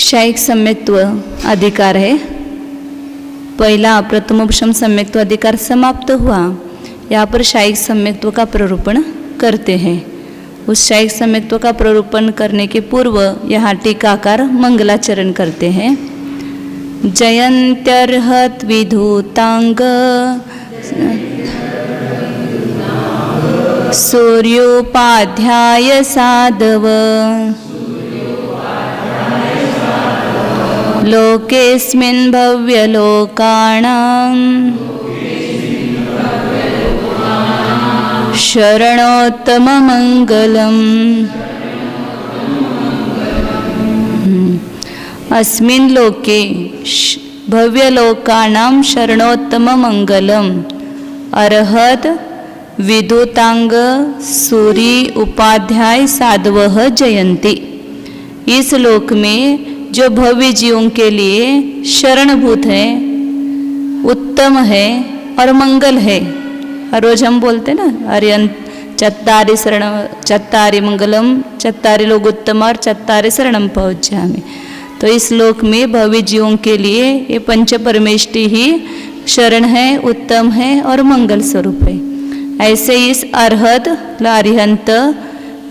शायिक सम्यक्त्व अधिकार है। पहला प्रथमोपशम सम्यक्त्व अधिकार समाप्त हुआ। यहाँ पर शायिक सम्यक्त्व का प्ररूपण करते हैं। उस शायिक सम्यक्त्व का प्ररूपण करने के पूर्व यहाँ टीकाकार मंगलाचरण करते हैं। जयन्त्यर्हत विधुतांग सूर्योपाध्याय साधव लोकेस्मिन् भव्यलोकानां शरणोत्तममङ्गलम्। अस्मिन् लोके भव्यलोकानां शरणोत्तममङ्गलम् अर्हत विद्युतांग सूरी उपाध्याय साधवः जयन्ति। इस लोक में जो भव्य जीवों के लिए शरणभूत है, उत्तम है और मंगल है। हर रोज हम बोलते ना, अर्यंत चत्तारि शरण चत्तारि मंगलम, चत्तारि लोग उत्तम और चत्तारि शरणम पहुँचामि। तो इस लोक में भव्य जीवों के लिए ये पंच परमेष्टि ही शरण है, उत्तम है और मंगल स्वरूप है। ऐसे इस अर्हत अरिहंत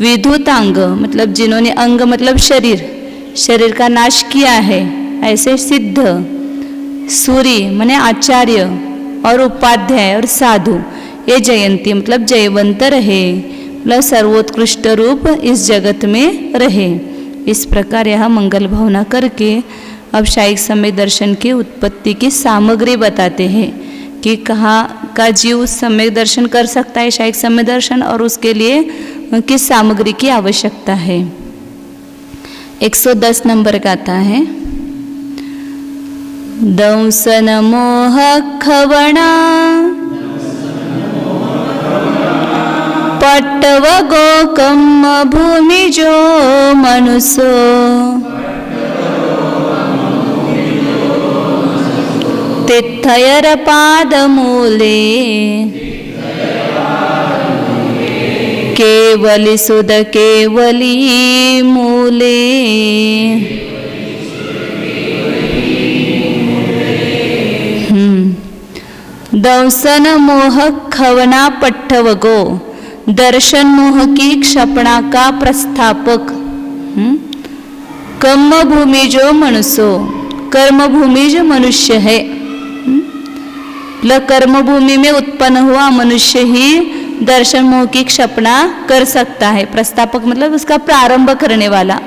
विद्युतांग मतलब जिन्होंने अंग मतलब शरीर का नाश किया है, ऐसे सिद्ध सूरी माने आचार्य और उपाध्याय और साधु ये जयंती मतलब जयवंत रहे, मतलब सर्वोत्कृष्ट रूप इस जगत में रहे। इस प्रकार यह मंगल भावना करके अब शायिक सम्यक दर्शन की उत्पत्ति की सामग्री बताते हैं कि कहाँ का जीव सम्यक दर्शन कर सकता है शायिक सम्यक दर्शन, और उसके लिए किस सामग्री की आवश्यकता है। 110 नंबर का आता है। दंसन मोह खवणा पट्टव गोकम भूमि जो मनुष्यो तिथयर पाद मूले केवली सुध केवली मूले। दंसन मोह खवना पट्टवगो दर्शन मोह की क्षपणा का प्रस्थापक। कर्म भूमि जो मनुष्यो कर्म भूमि जो मनुष्य है, कर्म भूमि में उत्पन्न हुआ मनुष्य ही दर्शन मोह की क्षपणा कर सकता है। प्रस्थापक मतलब उसका प्रारंभ करने वाला।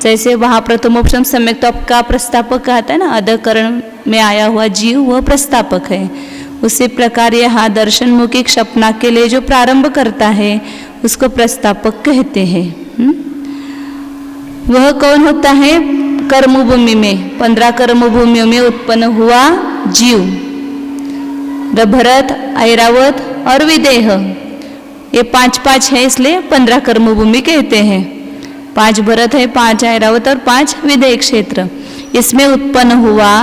जैसे वहाँ प्रथमोपशम सम्यक्त्व का प्रस्थापक कहता है ना, अधकरण में आया हुआ जीव वह प्रस्थापक है। उसी प्रकार यहाँ दर्शन मोह की क्षपणा के लिए जो प्रारंभ करता है उसको प्रस्थापक कहते हैं। वह कौन होता है? कर्मभूमि में 15 कर्मभूमियों में उत्पन्न हुआ जीव, भरत, ऐरावत और विदेह, ये 5 है, इसलिए 15 कर्मभूमि कहते हैं। 5 भरत है, 5 ऐरावत और 5 विदेह क्षेत्र। इसमें उत्पन्न हुआ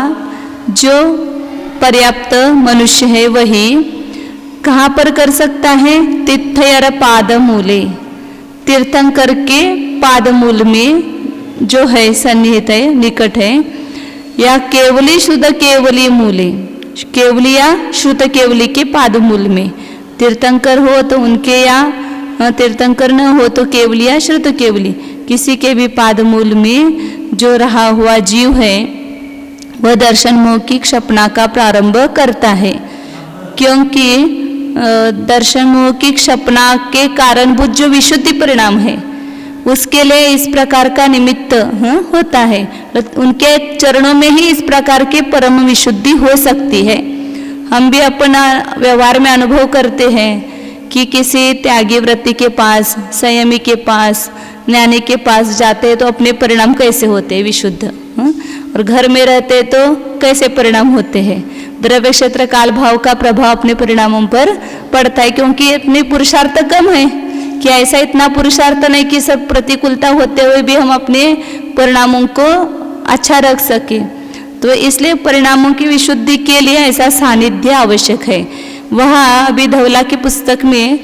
जो पर्याप्त मनुष्य है वही कहाँ पर कर सकता है? तीर्थयर पाद मूले, तीर्थंकर के पाद मूल में जो है सन्निहित है, निकट है। या केवली शुद्ध केवली मूले, केवली या श्रुत केवली के पाद मूल में। तीर्थंकर हो तो उनके, या तीर्थंकर न हो तो केवली या श्रुत केवली, किसी के भी पाद मूल में जो रहा हुआ जीव है वह दर्शन मोह की क्षपना का प्रारंभ करता है। क्योंकि दर्शन मोह की क्षपना के कारणभूत जो विशुद्धि परिणाम है उसके लिए इस प्रकार का निमित्त होता है। उनके चरणों में ही इस प्रकार के परम विशुद्धि हो सकती है। हम भी अपना व्यवहार में अनुभव करते हैं कि किसी त्यागी व्रति के पास, संयमी के पास, ज्ञानी के पास जाते हैं तो अपने परिणाम कैसे होते हैं? विशुद्ध। और घर में रहते तो कैसे परिणाम होते हैं? द्रव्य क्षेत्र काल भाव का प्रभाव अपने परिणामों पर पड़ता है, क्योंकि इतने पुरुषार्थ कम है कि ऐसा इतना पुरुषार्थ नहीं कि सब प्रतिकूलता होते हुए भी हम अपने परिणामों को अच्छा रख सके। तो इसलिए परिणामों की विशुद्धि के लिए ऐसा सानिध्य आवश्यक है। वहाँ अभी धवला की पुस्तक में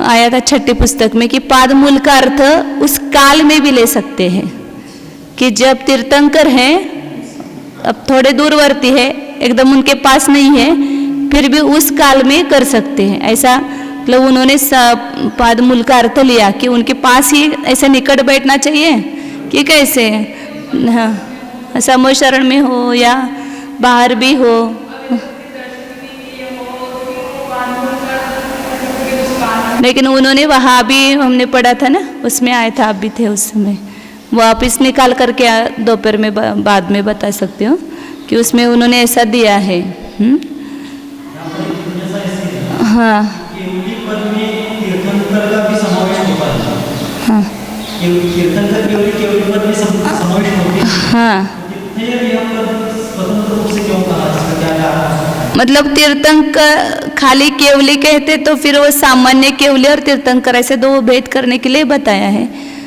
आया था, 6ठी पुस्तक में, कि पाद मूल का अर्थ उस काल में भी ले सकते हैं कि जब तीर्थंकर हैं, अब थोड़े दूरवर्ती है, एकदम उनके पास नहीं है, फिर भी उस काल में कर सकते हैं। ऐसा मतलब उन्होंने पाद मूल का अर्थ लिया कि उनके पास ही ऐसे निकट बैठना चाहिए कि कैसे, हाँ, समूह शरण में हो या बाहर भी हो। लेकिन उन्होंने वहाँ भी हमने पढ़ा था ना, उसमें आया था, आप भी थे उस समय। वापिस निकाल करके दोपहर में बाद में बता सकते हो कि उसमें उन्होंने ऐसा दिया है। हाँ हाँ, मतलब तीर्थंकर खाली केवली कहते तो फिर वो सामान्य केवली और तीर्थंकर ऐसे दो भेद करने के लिए बताया है।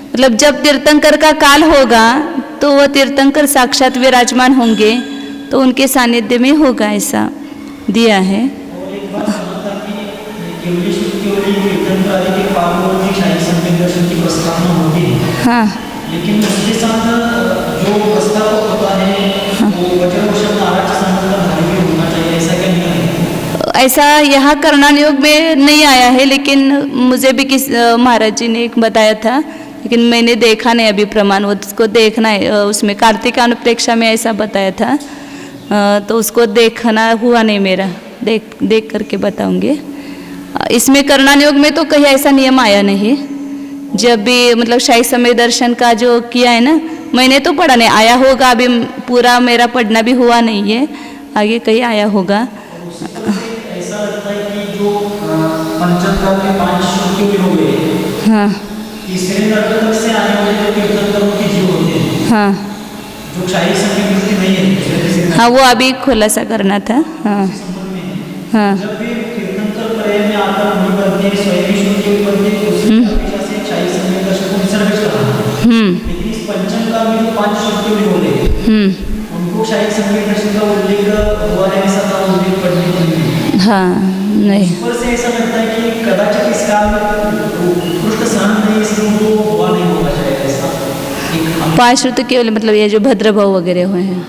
मतलब जब तीर्थंकर का काल होगा तो वो तीर्थंकर साक्षात विराजमान होंगे तो उनके सानिध्य में होगा, ऐसा दिया है। हाँ, लेकिन उसके साथ जो प्रस्ताव होता है वो वज्रवशम नाराज संबंध भी होना चाहिए, ऐसा क्या नहीं है? ऐसा यहाँ करणान योग में नहीं आया है, लेकिन मुझे भी किस महाराज जी ने एक बताया था, लेकिन मैंने देखा नहीं अभी प्रमाण, उसको देखना है। उसमें कार्तिक अनुप्रेक्षा में ऐसा बताया था, तो उसको देखना हुआ नहीं मेरा, देख करके बताऊंगे। इसमें करणान योग में तो कहीं ऐसा नियम आया नहीं। जब भी मतलब शाही समय दर्शन का जो किया है ना, मैंने तो पढ़ा नहीं, आया होगा, अभी पूरा मेरा पढ़ना भी हुआ नहीं है, आगे कहीं आया होगा। ऐसा लगता है कि जो पंचमकाल के 5 श्लोक हो गए, हाँ, तीसरे नर्क तक से आने वाले जो तीर्थंकरों के जीव होते हैं, हाँ, जो शाही समय वृत्ति नहीं है, हाँ, वो अभी खुलासा करना था। हाँ हाँ, जब भी तीर्थंकर प्रेम में आकर मुनि बनते, स्वयं ईश्वर के ऊपर के से शाही समय दर्शन को विसर्जित करना। लेकिन इस पंचमकाल में जो 5 श्लोक बोले, उनको शाही समय दर्शन का उल्लेख हुआ है, ऐसा था उल्लेख पढ़ने को नहीं। हाँ, नहीं, ऊपर से ऐसा लगता है कि कदाचित इस काल में उत्कृष्ट सहन नहीं, इसलिए उनको हुआ नहीं होगा शायद ऐसा। 5 ऋतु केवल मतलब ये जो भद्रभाव वगैरह हुए हैं,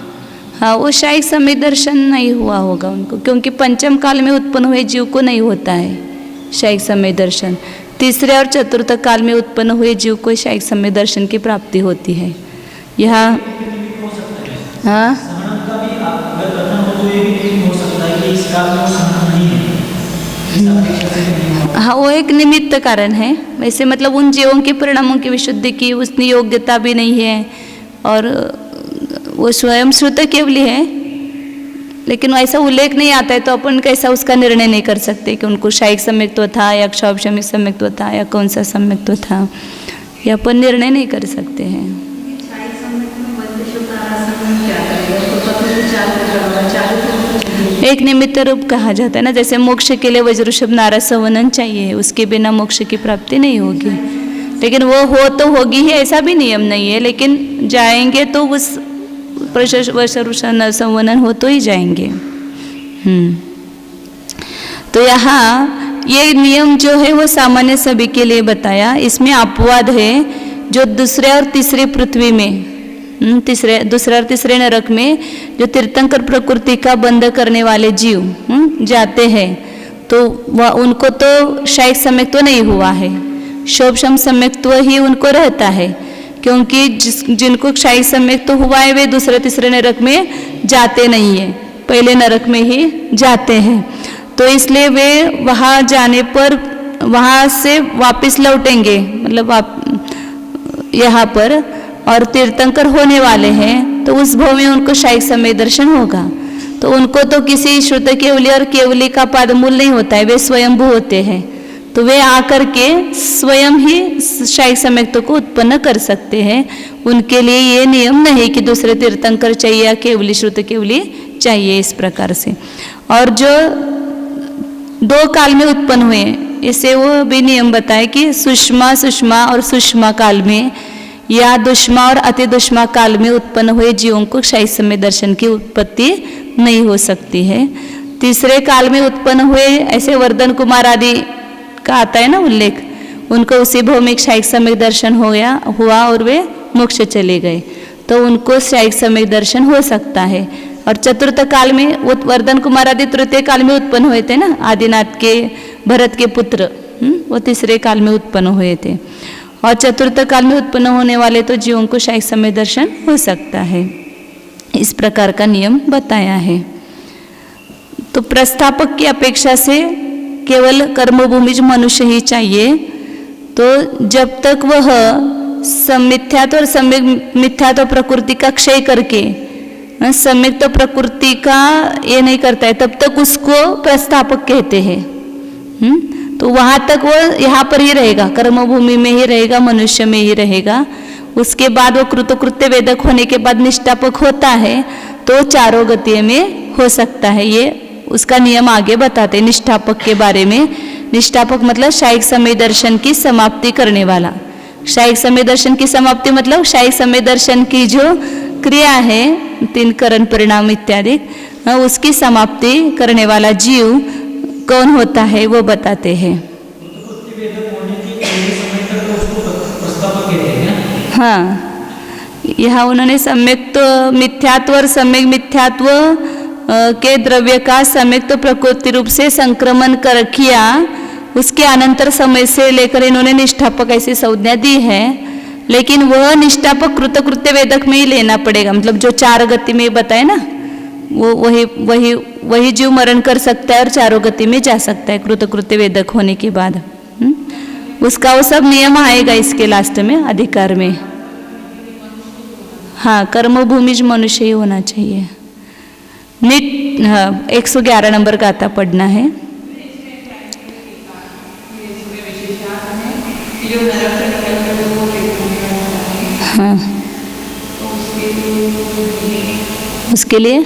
हाँ, वो शाही समय दर्शन नहीं हुआ होगा उनको, क्योंकि पंचम काल में उत्पन्न हुए जीव को नहीं होता है शाही समय दर्शन। तीसरे और चतुर्थ काल में उत्पन्न हुए जीव को शाही समय दर्शन की प्राप्ति होती है। यहाँ हाँ, हाँ, वो एक निमित्त कारण है। वैसे मतलब उन जीवों के परिणामों की विशुद्धि की उतनी योग्यता भी नहीं है, और वो स्वयं श्रुत केवली है, लेकिन ऐसा उल्लेख नहीं आता है, तो अपन कैसा उसका निर्णय नहीं कर सकते कि उनको शायिक सम्यक्त्व था या क्षौपशमिक सम्यक्त्व था या कौन सा सम्यक्त्व था, ये अपन निर्णय नहीं कर सकते हैं। एक निमित्त रूप कहा जाता है ना, जैसे मोक्ष के लिए वज्रषभ नारा सवनन चाहिए, उसके बिना मोक्ष की प्राप्ति नहीं होगी। लेकिन वो हो तो होगी ही ऐसा भी नियम नहीं है, लेकिन जाएंगे तो उस संवनन हो तो ही जाएंगे। तो यहाँ ये नियम जो है वो सामान्य सभी के लिए बताया। इसमें अपवाद है जो दूसरे और तीसरे पृथ्वी में, दूसरे और तीसरे नरक में जो तीर्थंकर प्रकृति का बंध करने वाले जीव जाते हैं, तो वह उनको तो शायिक सम्यक्त्व नहीं हुआ है, शोभशम सम्यक्त्व ही उनको रहता है, क्योंकि जिनको शायिक सम्यक्त्व हुआ है वे दूसरे तीसरे नरक में जाते नहीं है, पहले नरक में ही जाते हैं। तो इसलिए वे वहाँ जाने पर वहाँ से वापस लौटेंगे, मतलब यहाँ पर, और तीर्थंकर होने वाले हैं, तो उस भाव में उनको शायिक समय दर्शन होगा। तो उनको तो किसी श्रुत केवली और केवली का पादमूल नहीं होता है, वे स्वयंभू होते हैं। तो वे आकर के स्वयं ही शायिक सम्यक्त्व को उत्पन्न कर सकते हैं। उनके लिए ये नियम नहीं कि दूसरे तीर्थंकर चाहिए या केवली श्रुत केवली चाहिए, इस प्रकार से। और जो दो काल में उत्पन्न हुए, इसे वो भी नियम बताए कि सुषमा सुषमा और सुषमा काल में या दुष्मा और अति दुष्मा काल में उत्पन्न हुए जीवों को शायिक समय दर्शन की उत्पत्ति नहीं हो सकती है। तीसरे काल में उत्पन्न हुए ऐसे वर्धन कुमार आदि का आता है ना उल्लेख, उनको उसी भौमिक शायिक समय दर्शन हुआ और वे मोक्ष चले गए, तो उनको शायिक समय दर्शन हो सकता है। और चतुर्थ काल में वर्धन कुमार आदि तृतीय काल में उत्पन्न हुए थे ना, आदिनाथ के भरत के पुत्र, वो तीसरे काल में उत्पन्न हुए थे। और चतुर्थ काल में उत्पन्न होने वाले तो जीवों को शायिक समय दर्शन हो सकता है, इस प्रकार का नियम बताया है। तो प्रस्थापक की अपेक्षा से केवल कर्मभूमिज मनुष्य ही चाहिए। तो जब तक वह समिथ्यात्व और सम्यक मिथ्यात्व प्रकृति का क्षय करके सम्यक तो प्रकृति का ये नहीं करता है, तब तक उसको प्रस्थापक कहते हैं। तो वहाँ तक वो यहाँ पर ही रहेगा, कर्मभूमि में ही रहेगा, मनुष्य में ही रहेगा। उसके बाद वो कृतकृत्य वेदक होने के बाद निष्ठापक होता है, तो चारों गतियों में हो सकता है। ये उसका नियम आगे बताते हैं निष्ठापक के बारे में। निष्ठापक मतलब शायिक समय दर्शन की समाप्ति करने वाला। शायिक समय दर्शन की समाप्ति मतलब शायिक समय दर्शन की जो क्रिया है, 3 करण परिणाम इत्यादि, उसकी समाप्ति करने वाला जीव कौन होता है वो बताते हैं। हाँ, यहाँ उन्होंने सम्यक मिथ्यात्व और सम्यक मिथ्यात्व के द्रव्य का सम्यक प्रकृति रूप से संक्रमण कर किया, उसके अनंतर समय से लेकर इन्होंने निष्ठापक ऐसी संज्ञा दी है। लेकिन वह निष्ठापक कृतकृत्य वेदक में ही लेना पड़ेगा, मतलब जो 4 गति में बताए ना, वो वही जीव मरण कर सकता है और चारों गति में जा सकता है कृतकृत्य वेदक होने के बाद। उसका वो सब नियम आएगा इसके लास्ट में अधिकार में। हाँ, कर्मभूमिज मनुष्य ही होना चाहिए। 111 नंबर का आता पढ़ना है। हाँ, उसके लिए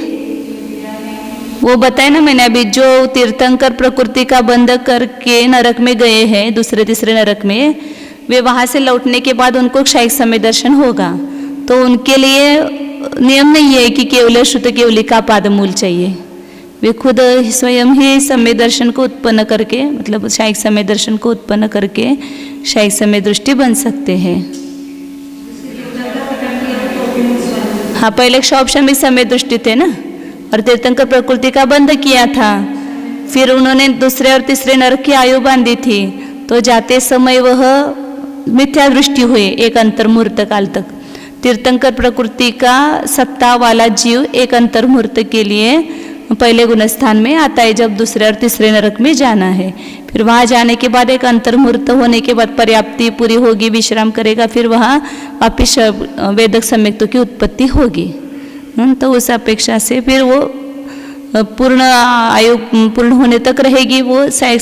वो बताए ना मैंने अभी, जो तीर्थंकर प्रकृति का बंध करके नरक में गए हैं, दूसरे तीसरे नरक में, वे वहाँ से लौटने के बाद उनको शायिक समय दर्शन होगा। तो उनके लिए नियम नहीं है कि केवल श्रुत केवली का पादमूल चाहिए, वे खुद स्वयं ही समय दर्शन को उत्पन्न करके, मतलब शायिक समय दर्शन को उत्पन्न करके शायिक समय दृष्टि बन सकते हैं। हाँ, पहले क्षोभशमी समय दृष्टि थे ना, और तीर्थंकर प्रकृति का बंध किया था, फिर उन्होंने दूसरे और तीसरे नरक की आयु बांधी थी, तो जाते समय वह मिथ्या दृष्टि हुई एक अंतर्मुहूर्त काल तक। तीर्थंकर प्रकृति का सत्ता वाला जीव एक अंतर्मुहूर्त के लिए पहले गुणस्थान में आता है, जब दूसरे और तीसरे नरक में जाना है। फिर वहाँ जाने के बाद एक अंतर्मुहूर्त होने के बाद पर्याप्ति पूरी होगी, विश्राम करेगा, फिर वहाँ वापिस वेदक सम्यक्त्व की उत्पत्ति होगी। तो उस अपेक्षा से फिर वो पूर्ण आयु पूर्ण होने तक रहेगी, वो शायिक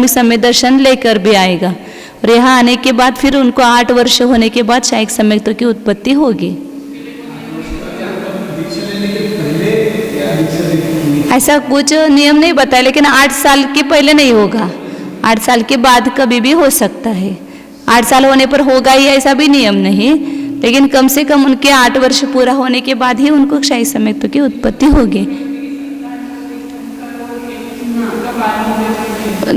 समय दर्शन लेकर भी आएगा। और यहाँ आने के बाद फिर उनको 8 वर्ष होने के बाद शायिक सम्यक्त्व की उत्पत्ति होगी। ऐसा कुछ नियम नहीं बताया, लेकिन 8 साल के पहले नहीं होगा, 8 साल के बाद कभी भी हो सकता है। 8 साल होने पर होगा ही ऐसा भी नियम नहीं, लेकिन कम से कम उनके 8 वर्ष पूरा होने के बाद ही उनको क्षय सम्यक्त्व की उत्पत्ति होगी।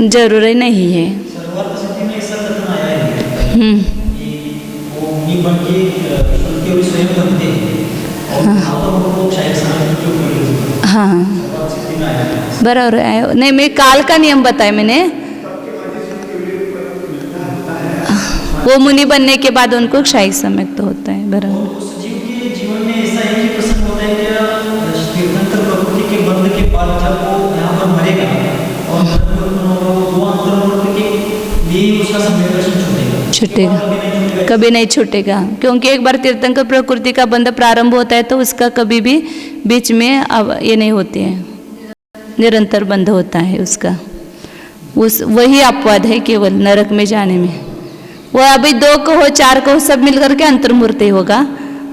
जरूरी नहीं है। सर्वार्थ सिद्धि में ऐसा कथन आया है कि वो मुनि बन के उनके भी स्वयं बनते हैं और महात्मा को क्षय सम्यक्त्व की उत्पत्ति। हाँ सर्वार्थ सिद्धि में आया है। बराबर है। नहीं, मैं काल का नियम बताया मैंने, वो मुनि बनने के बाद उनको क्षय सम्यक्त्व होता है। बराबर। उस जीव के जीवन में ऐसा है कि प्रसंग होता है कि तीर्थंकर प्रकृति के बंध के बाद जब वो यहाँ पर मरेगा और वो अंतर्मुख के लिए उसका सम्यक दर्शन छूटेगा, कभी नहीं छूटेगा, क्योंकि एक बार तीर्थंकर प्रकृति का बंध प्रारंभ होता है तो उसका कभी भी बीच में ये नहीं होती है, निरंतर बंध होता है उसका। वही अपवाद है केवल नरक में जाने में। वो अभी 2 को हो 4 को सब मिलकर के अंतर्मूर्त होगा,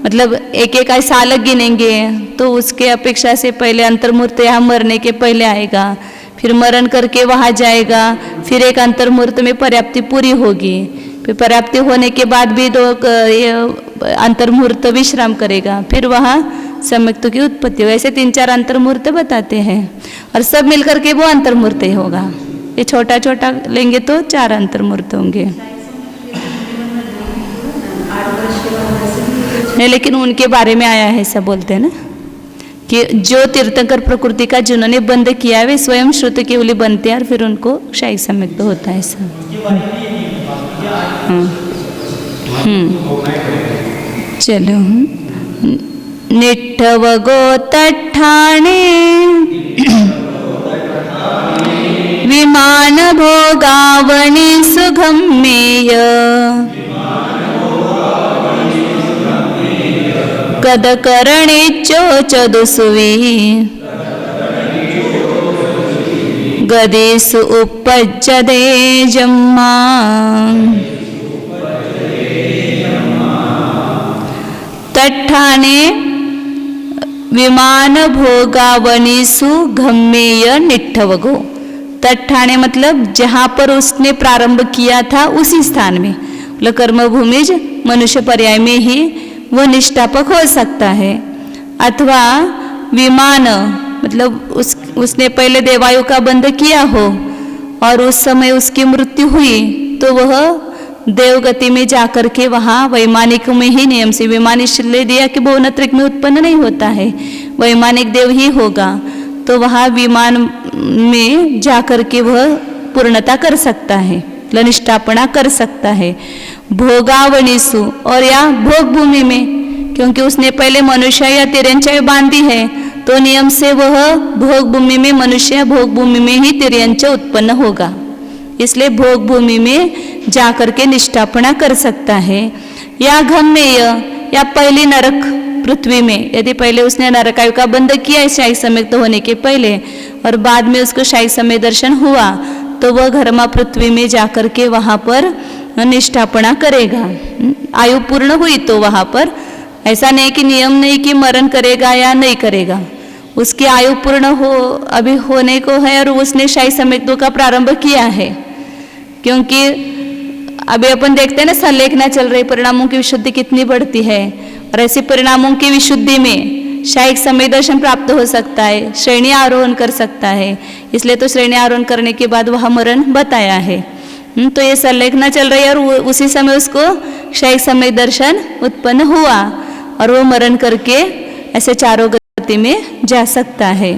मतलब एक एक ऐसा अलग गिनेंगे तो उसके अपेक्षा से पहले अंतर्मूर्त यहाँ मरने के पहले आएगा, फिर मरण करके वहाँ जाएगा, फिर एक अंतर्मूर्त में पर्याप्ति पूरी होगी, फिर पर्याप्ति होने के बाद भी 2 अंतर्मूर्त विश्राम करेगा, फिर वहाँ सम्यक्त्व की उत्पत्ति। वैसे 3-4 अंतर्मूर्त बताते हैं और सब मिलकर के वो अंतर्मूर्त ही होगा। ये छोटा छोटा लेंगे तो 4 अंतर्मूर्त होंगे। नहीं, लेकिन उनके बारे में आया है, ऐसा बोलते हैं ना कि जो तीर्थंकर प्रकृति का जिन्होंने बंद किया है वे स्वयं श्रुत केवली बनते हैं और फिर उनको क्षय सम्यक्त्व होता है। ऐसा चलो। निठव गोतठाणे विमान भोगावणी सुगम्येय कदकरणे चोचदुसुवी गदेषु उपज्जते जम्मा। तट्ठाणे विमान भोगावनीसु गम्येय निठ्ठवगो। तट्ठाणे मतलब जहाँ पर उसने प्रारंभ किया था उसी स्थान में, मतलब कर्मभूमिज मनुष्य पर्याय में ही वह निष्ठापक हो सकता है। अथवा विमान मतलब उसने पहले देवायु का बंध किया हो और उस समय उसकी मृत्यु हुई तो वह देवगति में जाकर के वहाँ वैमानिक में ही नियम से, विमान इसलिए दिया कि बहुनत्रिक में उत्पन्न नहीं होता है, वैमानिक देव ही होगा, तो वहाँ विमान में जाकर के वह पूर्णता कर सकता है, निष्ठापना कर सकता है। भोगावनीसु और या भोग भूमि में, क्योंकि उसने पहले मनुष्य या तिर्यंच बांधी है तो नियम से वह भोग भूमि में मनुष्य भोग भूमि में ही तिर्यंच उत्पन्न होगा, इसलिए भोग भूमि में जाकर के निष्ठापना कर सकता है। या गम्येय या पहली नरक पृथ्वी में, यदि पहले उसने नरकायु का बंध किया है शाही सम्यक्त्व होने के पहले और बाद में उसको शाही समय दर्शन हुआ तो वह घरमा पृथ्वी में जाकर के वहाँ पर निष्ठापना करेगा। आयु पूर्ण हुई तो वहाँ पर ऐसा नहीं कि नियम नहीं कि मरण करेगा या नहीं करेगा, उसकी आयु पूर्ण हो अभी होने को है और उसने शाही सम्यक्त्व का प्रारंभ किया है। क्योंकि अभी अपन देखते हैं ना संलेखना चल रही, परिणामों की विशुद्धि कितनी बढ़ती है और ऐसे परिणामों की विशुद्धि में शायिक समय दर्शन प्राप्त हो सकता है, श्रेणी आरोहण कर सकता है, इसलिए तो श्रेणी आरोहण करने के बाद वह मरण बताया है। तो ये संलेखना चल रही है और उसी समय उसको शायिक समय दर्शन उत्पन्न हुआ और वो मरण करके ऐसे चारों गति में जा सकता है।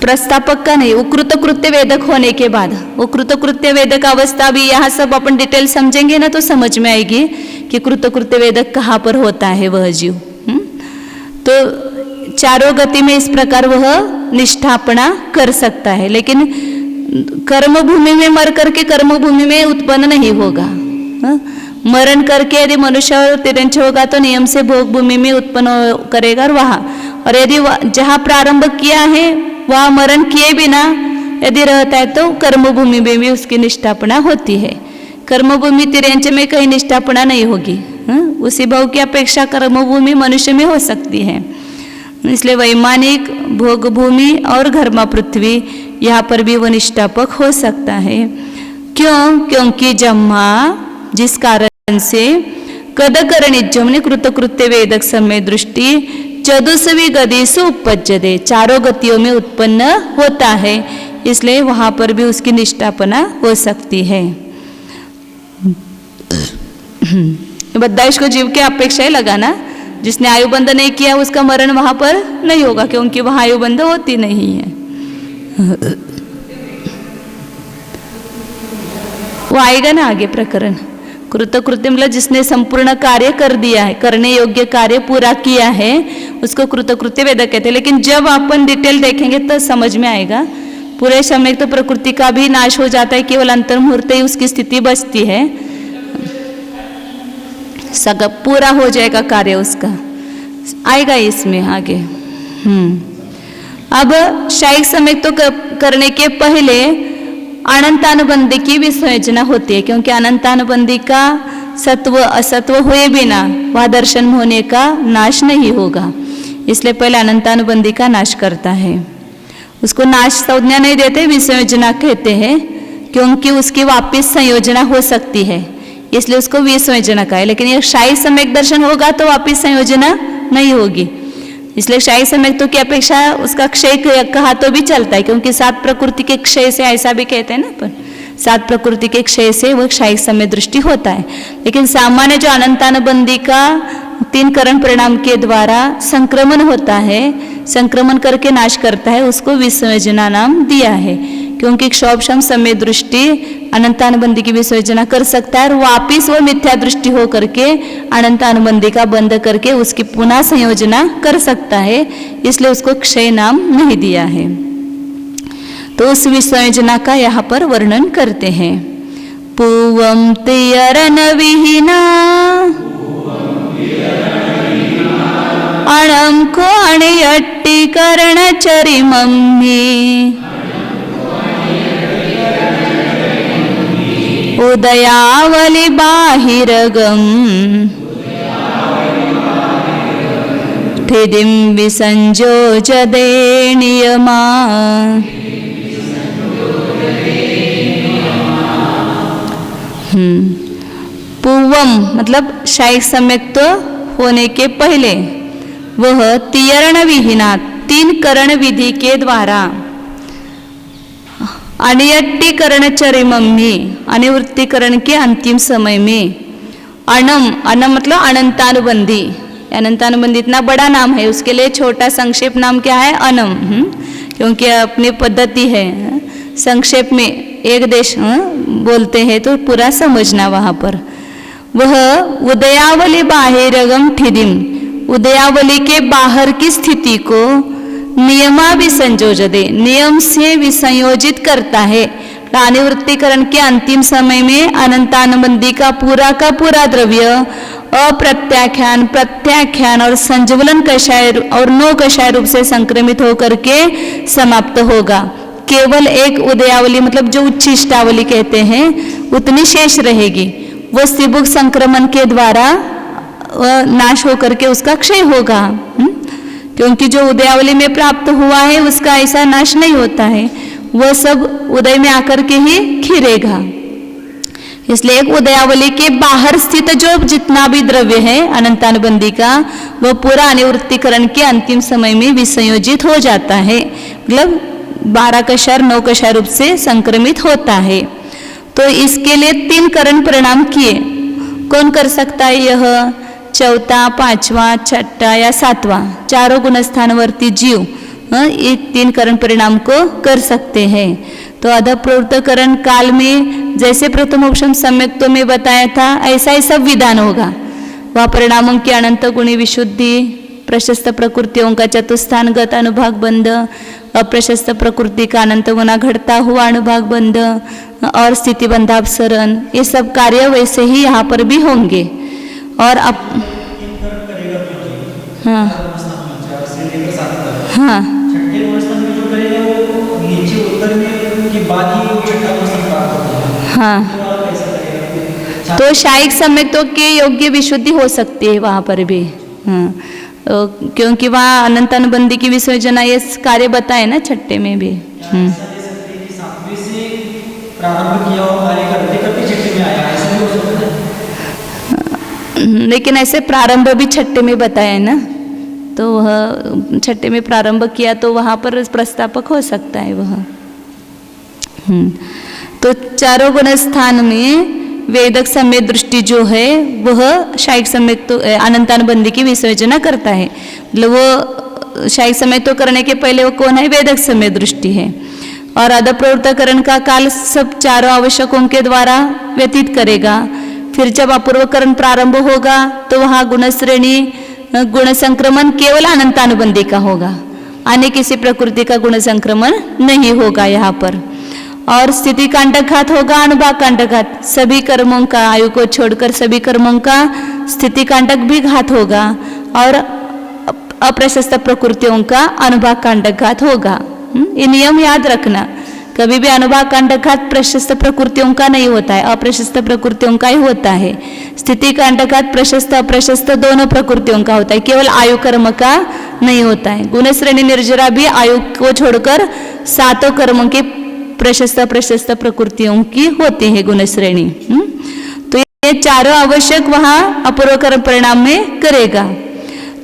प्रस्तापक का नहीं, उकृत कृत्य वेदक होने के बाद, उकृत कृत्य वेदक अवस्था भी यहाँ सब अपन डिटेल समझेंगे ना तो समझ में आएगी कि कृत्य वेदक कहाँ पर होता है वह जीव। तो चारों गति में इस प्रकार वह निष्ठापना कर सकता है, लेकिन कर्मभूमि में मर करके कर्मभूमि में उत्पन्न नहीं होगा। मरण करके यदि मनुष्य और तिरंच होगा तो नियम से भोग भूमि में उत्पन्न करेगा और वहाँ, और यदि जहाँ प्रारंभ किया है वह मरण किए बिना यदि रहता है तो कर्मभूमि में भी उसकी निष्ठापना होती है। कर्मभूमि तिरंच में कहीं निष्ठापना नहीं होगी, उसी भाव की अपेक्षा कर्मभूमि मनुष्य में हो सकती है। इसलिए वैमानिक भोग भूमि और घरमा पृथ्वी यहाँ पर भी वह निष्ठापक हो सकता है। क्योंकि जम्हा जिस कारण से कदकरणिज्य मैंने कृतकृत्य वेदक समय दृष्टि चतुस्वी गतिषु उपपज्यते, चारों गतियों में उत्पन्न होता है, इसलिए वहां पर भी उसकी निष्ठापना हो सकती है। बद्दा इसको जीव के अपेक्षा ही लगाना, जिसने आयुबंध नहीं किया उसका मरण वहां पर नहीं होगा, क्योंकि वहां आयुबंध होती नहीं है। वो आएगा ना आगे प्रकरण। कृतकृत्य मतलब जिसने संपूर्ण कार्य कर दिया है, करने योग्य कार्य पूरा किया है, उसको कृतकृत्य वेदक कहते हैं। लेकिन जब अपन डिटेल देखेंगे तो समझ में आएगा। पूरे समय तो प्रकृति का भी नाश हो जाता है, केवल अंतर्मुहूर्त ही उसकी स्थिति बचती है, सब पूरा हो जाएगा कार्य उसका, आएगा इसमें आगे। अब शायिक समय तो करने के पहले अनंतानुबंधी की विसर्जना होती है, क्योंकि अनंतानुबंधी का सत्व असत्व हुए बिना वह दर्शन होने का नाश नहीं होगा, इसलिए पहले अनंतानुबंधी का नाश करता है। उसको नाश संज्ञा नहीं देते, विसंयोजना कहते हैं, क्योंकि उसकी वापिस संयोजना हो सकती है, इसलिए उसको विसंयोजना का है। लेकिन ये शाही सम्यक दर्शन होगा तो वापिस संयोजना नहीं होगी, इसलिए शाही सम्यक तो की अपेक्षा उसका क्षय कहा तो भी चलता है, क्योंकि 7 प्रकृति के क्षय से, ऐसा भी कहते हैं ना अपन, 7 प्रकृति के क्षय से वह शाही समय दृष्टि होता है। लेकिन सामान्य जो अनंतानुबंधी का 3 करण परिणाम के द्वारा संक्रमण होता है, संक्रमण करके नाश करता है, उसको विसर्जना नाम दिया है, क्योंकि क्षोभशम समय दृष्टि अनंतानुबंधी की विसर्जना कर सकता है और वापिस वो मिथ्या दृष्टि हो करके अनंतानुबंधी का बंद करके उसकी पुनः संयोजना कर सकता है, इसलिए उसको क्षय नाम नहीं दिया है। तो उस विसर्जना का यहाँ पर वर्णन करते हैं। पूवम तियरन विहीना अणम को अणयट्टी करण चरिमम्मी उदयावली बाहिरगम ठिदिम विसंयोजदे नियमा। पूर्वम मतलब शायिक सम्यक तो होने के पहले वह तियरण विहीना 3 करण विधि के द्वारा अनियट्टीकरण चरिमम्मी अनिवृत्तिकरण के अंतिम समय में अनम अनम मतलब अनंतानुबंधी, अनंतानुबंधी इतना बड़ा नाम है, उसके लिए छोटा संक्षेप नाम क्या है अनम, क्योंकि अपनी पद्धति है संक्षेप में एक देश बोलते हैं तो पूरा समझना वहाँ पर। वह उदयावली बाहिरगम ठिदिम उदयावली के बाहर की स्थिति को नियमा विसंयोजदे नियम से विसंयोजित करता है। अनिवृत्तिकरण के अंतिम समय में अनंतानुबंधी का पूरा द्रव्य अप्रत्याख्यान प्रत्याख्यान और संज्वलन कषाय और नो कषाय रूप से संक्रमित होकर के समाप्त होगा। केवल एक उदयावली मतलब जो उच्छिष्टावली कहते हैं उतनी शेष रहेगी, वो सिबुक संक्रमण के द्वारा नाश होकर के उसका क्षय होगा, क्योंकि जो उदयावली में प्राप्त हुआ है उसका ऐसा नाश नहीं होता है, वह सब उदय में आकर के ही खिरेगा। इसलिए एक उदयावली के बाहर स्थित जो जितना भी द्रव्य है अनंतानुबंधी का वह पूरा अनिवृत्तिकरण के अंतिम समय में विसंयोजित हो जाता है, मतलब 12 कषाय 9 कषाय रूप से संक्रमित होता है। तो इसके लिए 3 करण परिणाम किए, कौन कर सकता है? यह 4, 5वां, 6वां या 7वां चारों गुणस्थानवर्ती जीव ये 3 करण परिणाम को कर सकते हैं। तो अध प्रवृत्त करण काल में जैसे प्रथमोपशम सम्यक्तों में बताया था ऐसा ही सब विधान होगा। वह परिणामों की अनंत गुणी विशुद्धि, प्रशस्त प्रकृतियों का चतुस्थानगत अनुभाग बंध, अप्रशस्त प्रकृति का अनंत गुना घटता हुआ अनुभाग बंध और स्थिति बंधापसरण, ये सब कार्य वैसे ही यहाँ पर भी होंगे। और अब हाँ हाँ हाँ, तो शायिक सम्यक्तों के योग्य विशुद्धि हो सकती है वहाँ पर भी। हाँ, क्योंकि वहाँ अनंत अनुबंधी की विसर्जना ये कार्य बताए ना 6 में भी। प्रारंभ किया हो कार्य लेकिन ऐसे प्रारंभ भी छठे में बताया है ना, तो वह छठे में प्रारंभ किया तो वहाँ पर प्रस्तापक हो सकता है वह। तो चारों गुण स्थान में वेदक सम्यक दृष्टि जो है वह शायिक सम्यक तो अनंतानुबंधी की विसर्जना करता है। मतलब वो शायिक सम्यक तो करने के पहले वो कौन है, वेदक सम्यक दृष्टि है। और अध प्रवृत्तकरण का काल सब चारों आवश्यकों के द्वारा व्यतीत करेगा। फिर जब अपूर्वकरण प्रारंभ होगा तो वहाँ गुण श्रेणी गुण संक्रमण केवल अनंतानुबंधी का होगा, अन्य किसी प्रकृति का गुण संक्रमण नहीं होगा यहाँ पर। और स्थिति कांडघात होगा, अनुभाग कांडघात, सभी कर्मों का आयु को छोड़कर सभी कर्मों का स्थिति कांडक भी घात होगा और अप्रशस्त प्रकृतियों का अनुभाग कांडघात होगा। ये नियम याद रखना, कभी भी अनुभाग कांडघात प्रशस्त प्रकृतियों का नहीं होता है, अप्रशस्त प्रकृतियों का ही होता है। स्थिति कांडघात प्रशस्त अप्रशस्त दोनों प्रकृतियों का होता है, केवल आयु कर्म का नहीं होता है। गुण श्रेणी निर्जरा भी आयु को छोड़कर सातों कर्मों के प्रशस्त अप्रशस्त प्रकृतियों की होती है गुण श्रेणी। तो ये चारों आवश्यक वहाँ अपूर्व कर्म परिणाम में करेगा।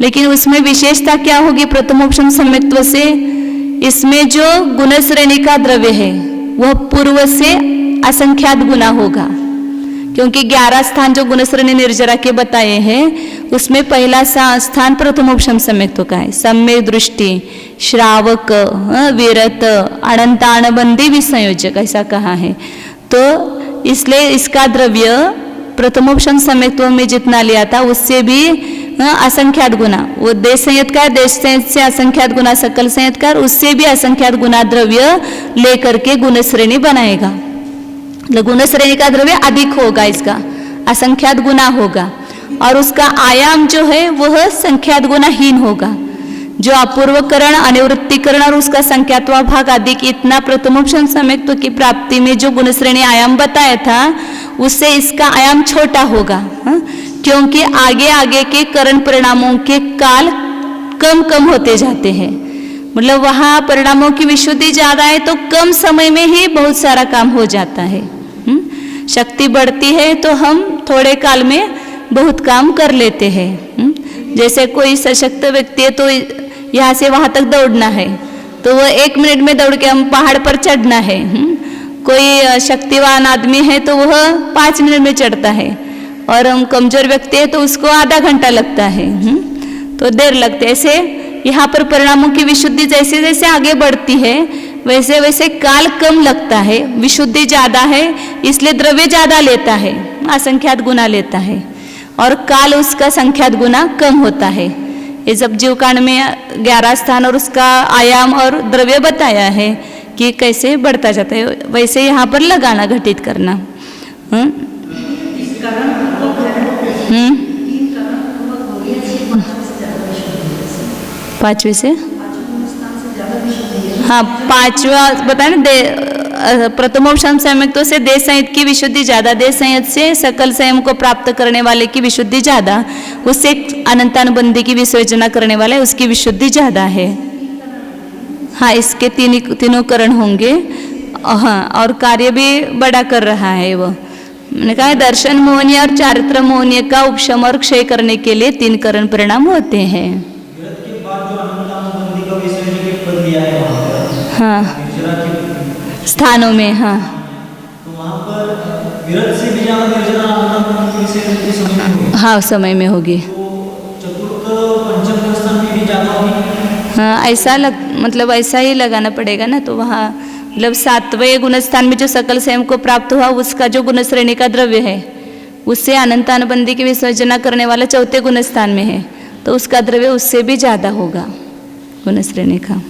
लेकिन उसमें विशेषता क्या होगी प्रथमोपशम सम्यक्त्व से, इसमें जो गुण श्रेणी का द्रव्य है वह पूर्व से असंख्यात गुना होगा, क्योंकि 11 स्थान जो गुण श्रेणी निर्जरा के बताए हैं उसमें पहला स्थान प्रथमोपशम सम्यक्त्व का है। सम्यक दृष्टि, श्रावक, विरत, अनंतानुबंधी विसंयोजक ऐसा कहा है। तो इसलिए इसका द्रव्य प्रथमोपशम सम्यक्त्व में जितना लिया था उससे भी असंख्यात गुना, वो देश संयतकार, देश संयत से असंख्यात गुना सकल संयतकार, उससे भी असंख्यात गुना द्रव्य लेकर के गुण श्रेणी बनाएगा। गुण श्रेणी का द्रव्य अधिक होगा, इसका असंख्यात गुना होगा और उसका आयाम जो है वह संख्यात गुनाहीन होगा। जो अपूर्वकरण, अनिवृत्तिकरण और उसका संख्यात्वा भाग अधिक, इतना प्रथमोपशम सम्यक्त्व की प्राप्ति में जो गुण श्रेणी आयाम बताया था उससे इसका आयाम छोटा होगा, क्योंकि आगे आगे के करण परिणामों के काल कम कम होते जाते हैं। मतलब वहाँ परिणामों की विशुद्धि ज्यादा है तो कम समय में ही बहुत सारा काम हो जाता है। शक्ति बढ़ती है तो हम थोड़े काल में बहुत काम कर लेते हैं। जैसे कोई सशक्त व्यक्ति है तो यहाँ से वहाँ तक दौड़ना है तो वो 1 मिनट में दौड़ के हम पहाड़ पर चढ़ना है। कोई शक्तिवान आदमी है तो वह 5 मिनट में चढ़ता है और हम कमजोर व्यक्ति है तो उसको आधा घंटा लगता है, तो देर लगती है। ऐसे यहाँ पर परिणामों की विशुद्धि जैसे जैसे आगे बढ़ती है वैसे वैसे काल कम लगता है, विशुद्धि ज्यादा है इसलिए द्रव्य ज्यादा लेता है, असंख्यात गुना लेता है और काल उसका संख्यात गुना कम होता है। ये जब जीवकांड में 11 स्थान और उसका आयाम और द्रव्य बताया है कि कैसे बढ़ता जाता है, वैसे यहाँ पर लगाना, घटित करना। पांचवे से, हाँ 5वां बताया ना, प्रथमोपशम सम्यक्त्व से देश संयत की विशुद्धि ज्यादा, देश संयत से सकल संयम को प्राप्त करने वाले की विशुद्धि ज्यादा, उससे अनंतानुबंधी की विसर्जना करने वाले उसकी विशुद्धि ज्यादा है। हाँ इसके तीनों करण होंगे। हाँ और कार्य भी बड़ा कर रहा है वो। मैंने कहा दर्शन मोहनीय और चारित्र मोहनीय का उपशम और क्षय करने के लिए 3 करण परिणाम होते हैं। हाँ स्थानों में, हाँ तो वहाँ पर विरत से भी ज्यादा निर्जरा अनंतानुबंधी से समय में होगी। हाँ समय में होगी। तो चतुर्थ पंचम स्थान में भी ज्यादा होगी। हाँ ऐसा मतलब ऐसा ही लगाना पड़ेगा ना। तो वहाँ मतलब 7वें गुणस्थान में जो सकल संयम को प्राप्त हुआ उसका जो गुण श्रेणी का द्रव्य है उससे अनंतानुबंधी की विसर्जना करने वाला 4थे गुणस्थान में है तो उसका द्रव्य उससे भी ज्यादा होगा गुण श्रेणी का।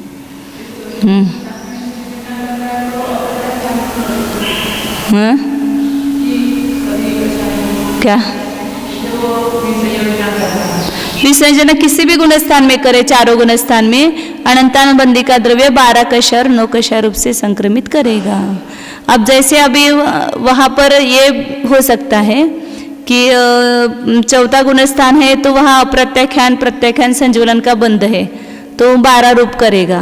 क्या विसर्जना किसी भी गुणस्थान में करे, चारों गुणस्थान में अनंतानुबंधी का द्रव्य 12 कशर 9 कशा रूप से संक्रमित करेगा। अब जैसे अभी वहाँ पर ये हो सकता है कि 4था गुणस्थान है तो वहाँ प्रत्याख्यान संजुलन का बंध है तो 12 रूप करेगा,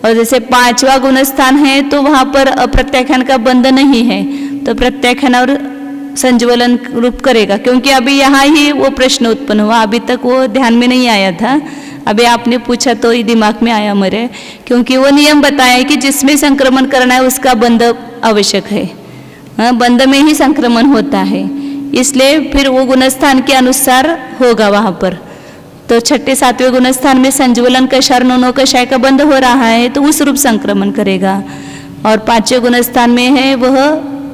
और जैसे 5वां गुणस्थान है तो वहाँ पर अप्रत्याख्यान का बंध नहीं है तो प्रत्याख्यान और संज्वलन रूप करेगा, क्योंकि अभी यहाँ ही वो प्रश्न उत्पन्न हुआ, अभी तक वो ध्यान में नहीं आया था, अभी आपने पूछा तो ये दिमाग में आया मेरे, क्योंकि वो नियम बताया कि जिसमें संक्रमण करना है उसका बंध आवश्यक है, बंध में ही संक्रमण होता है, इसलिए फिर वो गुणस्थान के अनुसार होगा वहाँ पर। तो छठे सातवें गुणस्थान में संज्वलन कषाय नोनो कषाय का बंध हो रहा है तो उस रूप संक्रमण करेगा, और पांचवें गुणस्थान में है वह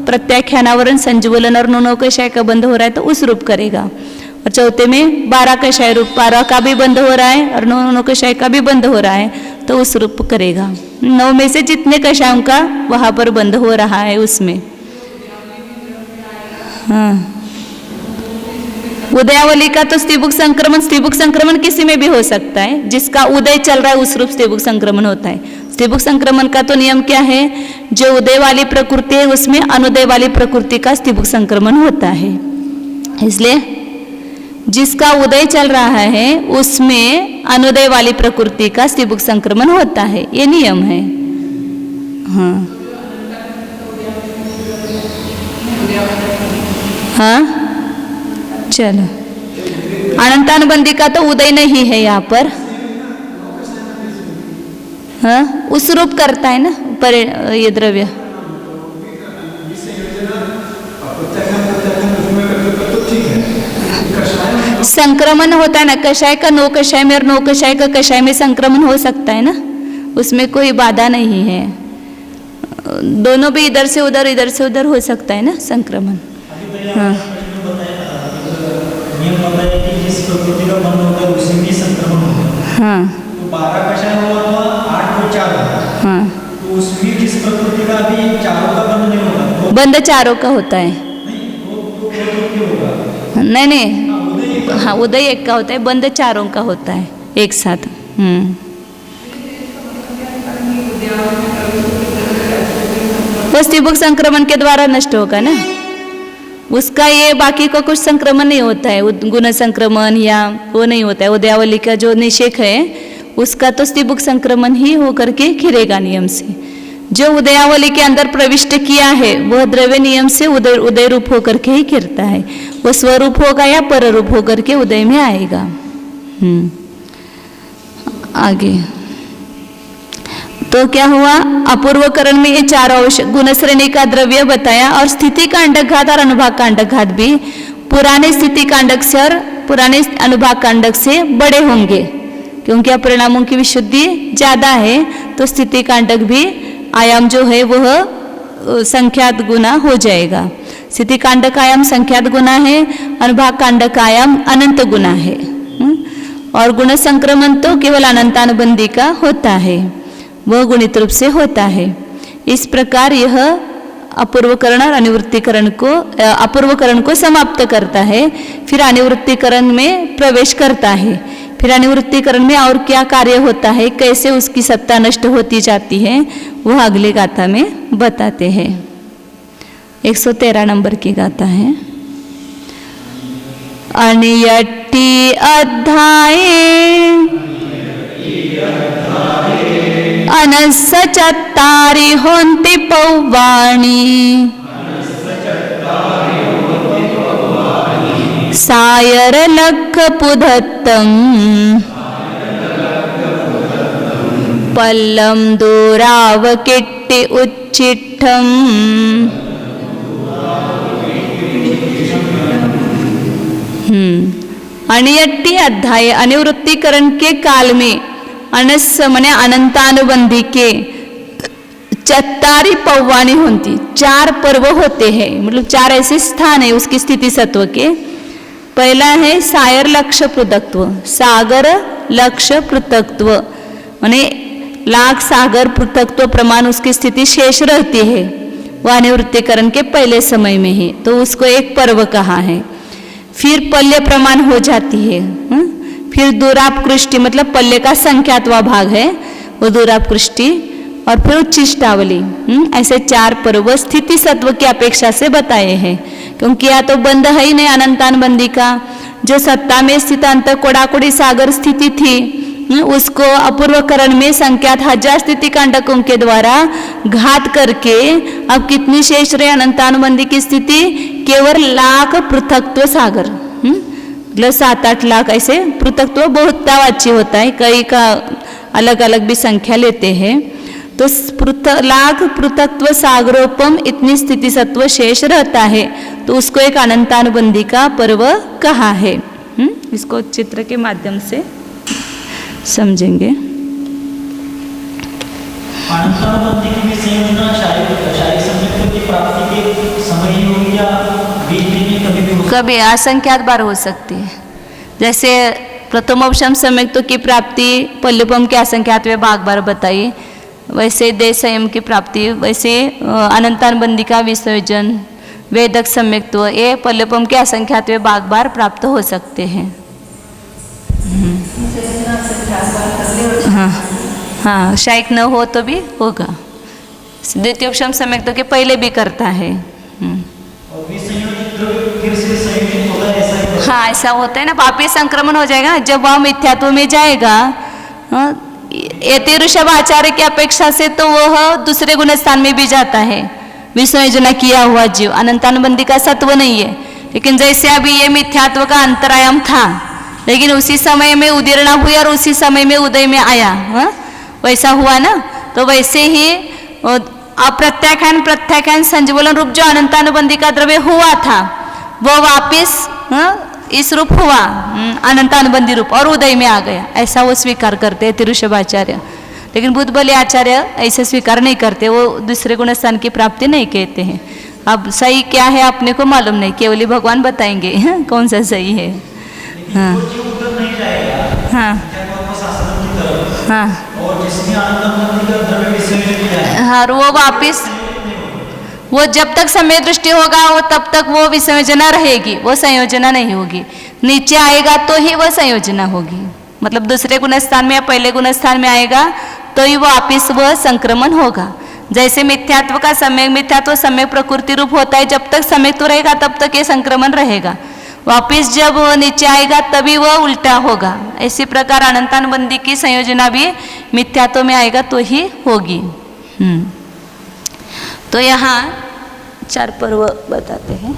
प्रत्याख्यानावरण संज्वलन और नोनो कषाय का बंध हो रहा है तो उस रूप करेगा, और चौथे में 12 कषाय रूप 12 का भी बंध हो रहा है और नोनो कषाय का भी बंध हो रहा है तो उस रूप करेगा। 9 में से जितने कषायों का वहाँ पर बंध हो रहा है उसमें। हाँ, उदयावली का तो स्त्रीबुक संक्रमण किसी में भी हो सकता है, जिसका उदय चल रहा है उस रूप स्त्रीबुक संक्रमण होता है। स्त्रीबुक संक्रमण का तो नियम क्या है, जो उदय वाली प्रकृति है उसमें अनुदय वाली प्रकृति का स्त्रीबुक संक्रमण होता है, इसलिए जिसका उदय चल रहा है उसमें अनुदय वाली प्रकृति का स्त्रीबुक संक्रमण होता है, ये नियम है। हाँ हाँ, चलो, अनंतानुबंधी का तो उदय नहीं है यहाँ पर, हाँ उस रूप करता है ना पर ये द्रव्य। संक्रमण होता है ना कषाय का नो कषाय में और नो कषाय का कषाय में संक्रमण हो सकता है ना, उसमें कोई बाधा नहीं है, दोनों भी इधर से उधर हो सकता है ना संक्रमण। हाँ नियम बताया कि जिस प्रकृति का बंध होता है उसी में संक्रमण होता है। हाँ तो 12 कषाय हुआ तो 8 को 4 होगा। हाँ, तो उसमें जिस प्रकृति का भी चारों का बंध नहीं होता, तो बंध चारों का होता है। नहीं वो क्यों होगा? नहीं, हाँ उदय एक का होता है, बंध चारों का होता है एक साथ। वो स्त्रीबुक संक्रमण के द्वारा नष्ट होगा ना, उसका ये बाकी का कुछ संक्रमण नहीं होता है, गुण संक्रमण या वो नहीं होता है। उदयावली का जो निषेक है उसका तो स्त्रीबुक संक्रमण ही होकर के घिरेगा नियम से। जो उदयावली के अंदर प्रविष्ट किया है वह द्रव्य नियम से उदय रूप होकर के ही घिरता है, वो स्वरूप होगा या पर रूप होकर के उदय में आएगा। आगे तो क्या हुआ, अपूर्वकरण में ये चारों आवश्यक गुण श्रेणी का द्रव्य बताया, और स्थिति का अंडघात और अनुभाग का अंडघात भी पुराने स्थिति कांडक से और पुराने अनुभाग कांडक से बड़े होंगे, क्योंकि अपरिणामों की विशुद्धि ज्यादा है तो स्थिति कांडक भी आयाम जो है वह संख्यात गुना हो जाएगा। स्थिति कांडक आयाम संख्यात गुना है, अनुभाग कांडक आयाम अनंत गुना है, और गुण संक्रमण तो केवल अनंतानुबंधी का होता है, वह गुणित रूप से होता है। इस प्रकार यह अपूर्वकरण और अपूर्वकरण को समाप्त करता है, फिर अनिवृत्तिकरण में प्रवेश करता है। फिर अनिवृत्तिकरण में और क्या कार्य होता है, कैसे उसकी सत्ता नष्ट होती जाती है, वह अगले गाथा में बताते हैं। 113 नंबर की गाथा है। अनियट्टी अध्याये अनस्स चत्तारि होन्ति पौवाणी सायर लक्ख पुधत्तम पल्लम दूराव किट्टि उच्चिट्ठम। अनियट्टी अध्याय अनिवृत्तिकरण के काल में अनस मने अनंतानुबंधी के चत्तारी पौवाणी होती, 4 पर्व होते हैं, मतलब 4 ऐसे स्थान है उसकी स्थिति सत्व के। पहला है सायर लक्ष्य पृथक्त्व, सागर लक्ष्य पृथक्त्व माने लाख सागर पृथक्त्व प्रमाण उसकी स्थिति शेष रहती है, वह अनिवृत्तिकरण के पहले समय में है, तो उसको एक पर्व कहा है। फिर पल्य प्रमाण हो जाती है, फिर दूरापकृष्टि मतलब पल्य का संख्यात्वा भाग है वो दूरापकृष्टि, और फिर उच्चिष्टावली। ऐसे 4 पर्व स्थिति सत्व की अपेक्षा से बताए हैं, क्योंकि या तो बंध है ही नहीं अनंतानुबंधी का। जो सत्ता में स्थित अंत कोड़ाकोड़ी सागर स्थिति थी उसको अपूर्वकरण में संख्यात 1000 स्थिति कांडकों के द्वारा घात करके अब कितनी शेष रहे अनंतानुबंधी की स्थिति, केवल लाख पृथकत्व सागर, मतलब 7-8 लाख ऐसे पृथकत्व बहुतावाची होता है, कई का अलग अलग भी संख्या लेते हैं। तो लाख पृथकत्व सागरोपम इतनी स्थिति सत्व शेष रहता है, तो उसको एक अनंतानुबंधी का पर्व कहा है। इसको चित्र के माध्यम से समझेंगे। अनंतानुबंधी की संयोजना शारीरिक संयुक्तों की प्राप्ति के समय ही होगी या बीच में कभी भी कभी असंख्यात बार हो सकती है। जैसे प्रथमोपशम संयुक्तों की प्राप्ति पल्लवम के असंख्यातवें भाग बार बताइए, वैसे देश संयम की प्राप्ति, वैसे अनंतानुबंधी का विसर्जन, वेदक सम्यक्त्व, ये पल्लवम के असंख्यातवें भाग बार प्राप्त हो सकते हैं। हाँ हाँ, शायक न हो तो भी होगा। द्वितीयोपशम सम्यक्त्व के पहले भी करता है। हाँ, ऐसा होता है ना, पापी संक्रमण हो जाएगा जब वह मिथ्यात्व में जाएगा। ऋषभ आचार्य की अपेक्षा से तो वह दूसरे गुण स्थान में भी जाता है। विसंयोजना किया हुआ जीव अनंतानुबंधी का सत्व नहीं है, लेकिन जैसे अभी ये मिथ्यात्व का अंतरायाम था, लेकिन उसी समय में उदीर्णा हुई और उसी समय में उदय में आया, वैसा हुआ ना। तो वैसे ही अप्रत्याख्यान संजीवलन रूप जो अनंतानुबंधी का द्रव्य हुआ था, वो वापिस इस रूप हुआ अनंतानुबंधी रूप और उदय में आ गया, ऐसा वो स्वीकार करते हैं तिरुषभाचार्य। लेकिन बुद्धबली आचार्य ऐसे स्वीकार नहीं करते, वो दूसरे गुण स्थान की प्राप्ति नहीं कहते हैं। अब सही क्या है अपने को मालूम नहीं, केवल ही भगवान बताएंगे कौन सा सही है। हाँ हाँ हाँ हाँ, वो वापिस वो जब तक समय दृष्टि होगा वो तब तक वो विसंयोजना रहेगी, वो संयोजना नहीं होगी। नीचे आएगा तो ही वो संयोजना होगी, मतलब दूसरे गुण स्थान में या पहले गुण स्थान में आएगा तो ही वो वापिस वह संक्रमण होगा। जैसे मिथ्यात्व समय प्रकृति रूप होता है, जब तक समय तो रहेगा तब तक ये संक्रमण रहेगा, वापिस जब वो नीचे आएगा तभी वह उल्टा होगा। इसी प्रकार अनंतानुबंधी की संयोजना भी मिथ्यात्व में आएगा तो ही होगी। तो यहाँ 4 पर्व बताते हैं।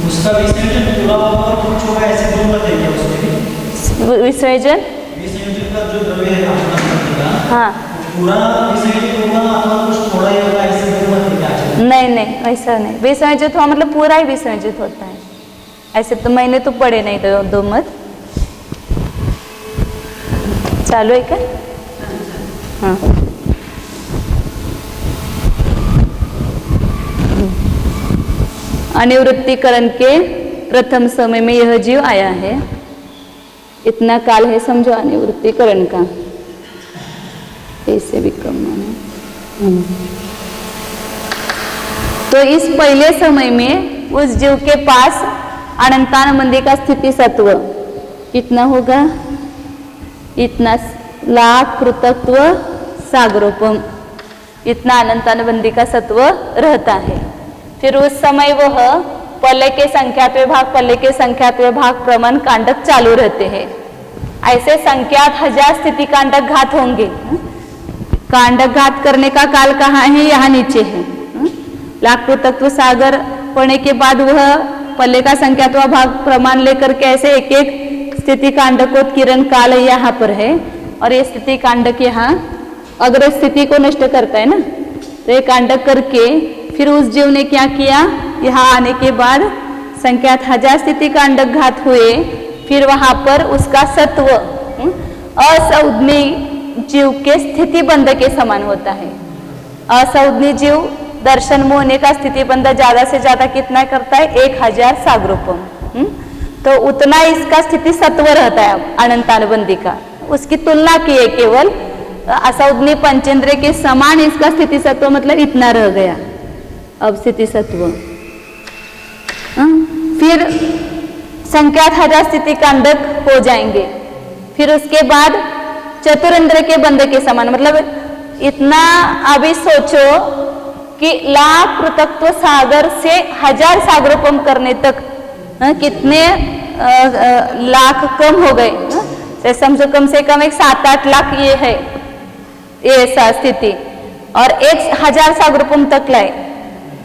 उसका विसर्जन पूरा होगा और कुछ होगा, ऐसे दो बताइए उसमें। विसर्जन का जो द्रव्य है अनंतानुबंधी का, हाँ, पूरा विसर्जन होगा अथवा कुछ थोड़ा ही होगा, ऐसे दो बताइए। नहीं ऐसा नहीं, विसर्जित हुआ मतलब पूरा ही विसर्जित होता है। ऐसे तो मैंने तो पढ़े नहीं तो 2 मत। चालू है क्या? हाँ, अनिवृत्तिकरण के प्रथम समय में यह जीव आया है। इतना काल है समझो अनिवृत्तिकरण का, ऐसे भी कम माने। तो इस पहले समय में उस जीव के पास अनंतानुबंधी का स्थिति सत्व कितना होगा? इतना लाख पृथकत्व सागरोपम, इतना अनंतानुबंधी का सत्व रहता है। फिर उस समय वह पल्ले के संख्यात्वे भाग प्रमाण कांडक चालू रहते हैं। ऐसे संख्यात 1000 स्थिति कांडक घात होंगे। कांडक घात करने का काल कहाँ है? यहाँ नीचे है। लाख पृथकत्व सागर पढ़ने के बाद वह पल्ले का संख्यात्व भाग प्रमाण लेकर के ऐसे एक एक स्थिति कांडकोत्कीर्ण काल यहाँ पर है, और ये स्थिति कांडक यहाँ अग्र स्थिति को नष्ट करता है ना। तो ये कांडक करके फिर उस जीव ने क्या किया? यहाँ आने के बाद संख्यात 1000 स्थिति कांडक घात हुए, फिर वहां पर उसका सत्व असंज्ञी जीव के स्थिति बंध के समान होता है। असंज्ञी जीव दर्शन मोहने का स्थिति बंध ज्यादा से ज्यादा कितना करता है? 1000 सागरोपम। तो उतना इसका स्थिति सत्व रहता है अनंतानुबंधी का। उसकी तुलना की है केवल असंज्ञी पंचेंद्र के समान इसका स्थिति सत्व, मतलब इतना रह गया अब स्थिति सत्व। फिर संख्यात 1000 स्थिति कांडक हो जाएंगे। फिर उसके बाद चतुरेंद्र के बंध के समान, मतलब इतना अभी सोचो कि लाख पृथकत्व सागर से 1000 सागरोपम करने तक कितने लाख कम हो गए। तो समझो कम से कम एक 7-8 लाख ये है, ये ऐसा स्थिति, और 1000 सागरोपम तक लाए।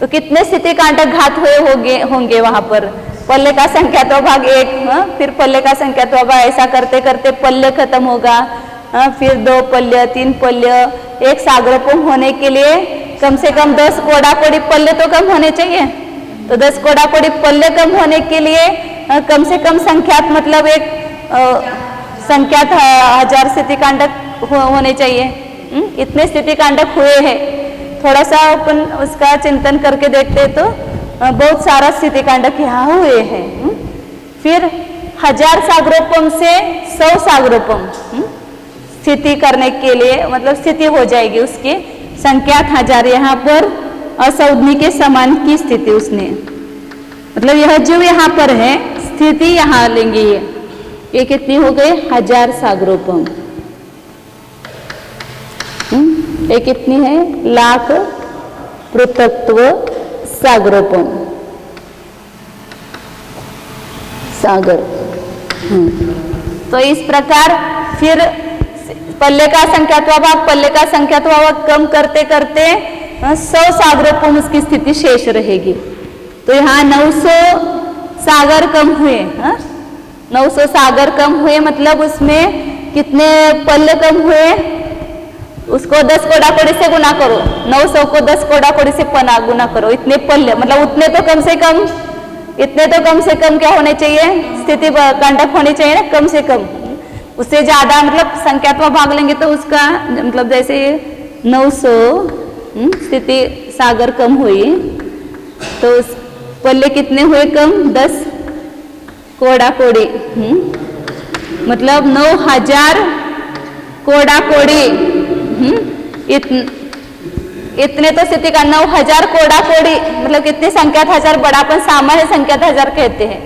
तो कितने स्थिति कांडक घात हुए होंगे वहां पर। पल्ले का संख्यात्व भाग 1, फिर पल्ले का संख्यात्व भाग, ऐसा करते करते पल्ले खत्म होगा, फिर 2 पल्य, 3 पल्य। एक सागरोपम होने के लिए कम से कम 10 कोड़ा कोड़ी पल्ले तो कम होने चाहिए। तो 10 कोड़ा कोड़ी पल्ले कम होने के लिए कम से कम संख्यात मतलब एक संख्यात 1000 स्थिति कांडक होने चाहिए। इतने स्थिति कांडक हुए हैं। थोड़ा सा अपन उसका चिंतन करके देखते तो बहुत सारा स्थिति कांडक यहाँ हुए हैं। फिर 1000 सागरोपम से 100 सागरोपम स्थिति करने के लिए मतलब स्थिति हो जाएगी उसकी संख्यात 1000 यहाँ पर असौधनी के समान की स्थिति उसने मतलब यह जो यहाँ पर है स्थिति यहाँ लेंगे ये कितनी हो गई 1000 सागरोपम। ये कितनी है लाख पृथक्त्व सागरोपम सागर। तो इस प्रकार फिर पल्ले का संख्यात्व भाग पल्ले का संख्यात्व भाग कम करते करते 100 सागरोपम उसकी स्थिति शेष रहेगी। तो यहाँ 900 सागर कम हुए। 900 सागर कम हुए मतलब उसमें कितने पल्ले कम हुए, उसको 10 कोड़ा कोड़ी से गुना करो। 900 को 10 कोड़ा कोड़ी से गुना करो, इतने पल्ले मतलब उतने तो कम से कम क्या होने चाहिए स्थिति कांडक होने चाहिए ना, कम से कम। उससे ज्यादा मतलब संख्यात्मक भाग लेंगे तो उसका मतलब जैसे 900 स्थिति सागर कम हुई तो उस पल्ले कितने हुए कम 10 कोड़ा कोड़ी मतलब 9000 कोड़ा कोड़ी। इतने तो स्थिति का 9000 कोड़ा कोड़ी मतलब कितने संख्यात 1000 बड़ापन सामान्य संख्यात 1000 कहते हैं।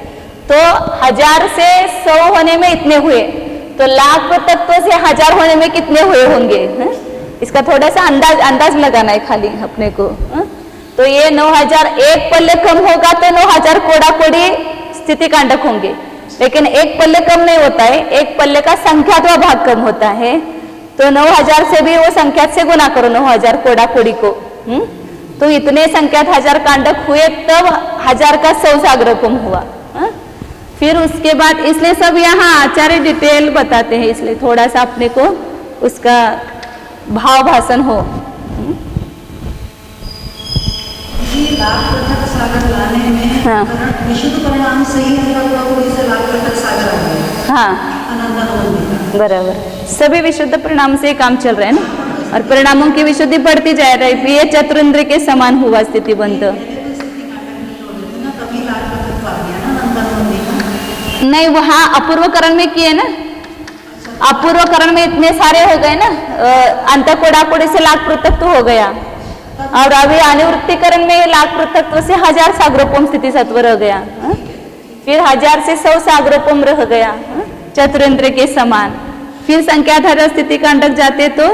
तो 1000 से 100 होने में इतने हुए तो लाख तत्व से 1000 होने में कितने हुए होंगे। इसका थोड़ा सा अंदाज लगाना है खाली अपने को। तो ये 9000 एक पल्ले कम होगा तो 9000 कोड़ा कोड़ी स्थिति कांडक होंगे, लेकिन एक पल्ले कम नहीं होता है, एक पल्ले का संख्यात्मक भाग कम होता है। तो 9000 से भी वो संख्यात से गुना करो 9000 कोड़ा कोड़ी को। तो इतने संख्यात 1000 कांडक हुए तब 1000 का 100 सागरोपम हुआ। फिर उसके बाद इसलिए सब यहाँ आचार्य डिटेल बताते हैं, इसलिए थोड़ा सा अपने को उसका भाव भाषण हो। लाख पृथक सागर लाने में हाँ। विशुद्ध परिणाम सही से लाख पृथक सागर आ गया। हाँ बराबर, सभी विशुद्ध परिणाम से काम चल रहा है ना, और परिणामों की विशुद्धि बढ़ती जा रही है। ये चतुरिंद्र के समान हुआ स्थिति बंद। नहीं वहाँ अपूर्वकरण में किए ना, अपूर्वकरण में इतने सारे हो गए ना, अंत कोड़ा कोड़ी से लाख पृथक्त्व हो गया, और अभी अनुवृत्तिकरण में लाख पृथक्त्व से 1000 सागरोपम स्थिति सत्व रह गया। फिर 1000 से 100 सागरोपम रह गया चतुरेंद्र के समान। फिर संख्याधार स्थिति कांडक जाते तो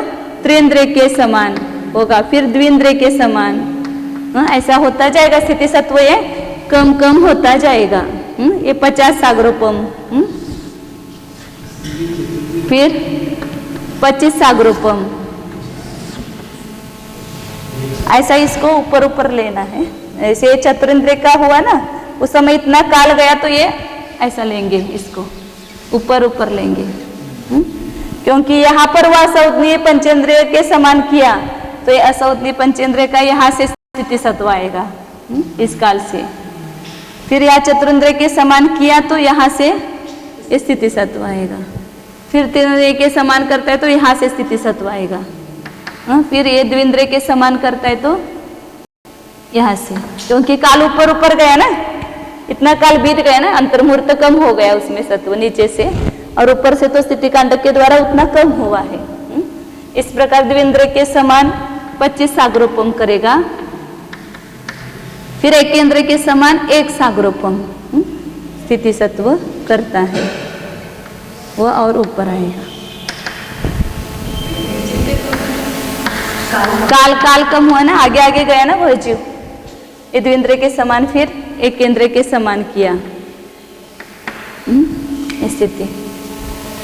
त्रिंद्र के समान होगा, फिर द्विंद्र के समान। ऐसा होता जाएगा स्थिति सत्व, ये कम कम होता जाएगा। ये 50 सागरोपम, फिर 25 सागरोपम। ऐसा इसको ऊपर ऊपर लेना है। ऐसे चतुरिंद्र का हुआ ना, उस समय इतना काल गया तो ये ऐसा लेंगे, इसको ऊपर ऊपर लेंगे। क्योंकि यहाँ पर वह असौधनीय पंचेंद्रिय के समान किया तो ये असौधनीय पंचेंद्रिय का यहाँ से स्थिति सत्व आएगा इस काल से। फिर यहाँ चतुरिंद्र के समान किया तो यहाँ से स्थिति सत्व आएगा। फिर त्रिंद्रिय के समान करता है तो यहाँ से स्थिति सत्व आएगा। फिर ये द्विंद्र के समान करता है तो यहाँ से, क्योंकि काल ऊपर ऊपर गया ना, इतना काल बीत गया ना, अंतर्मुहूर्त कम हो गया उसमें सत्व नीचे से, और ऊपर से तो स्थिति कांडक के द्वारा उतना कम हुआ है। इस प्रकार द्विंद्र के समान 25 सागरोपम करेगा। फिर एक केंद्र के समान 1 सागरोपम स्थिति सत्व करता है, वो और ऊपर आएगा। काल काल कम हुआ ना, आगे आगे गया ना वह जीव, ये द्विंद्र के समान फिर एक केंद्र के समान किया स्थिति।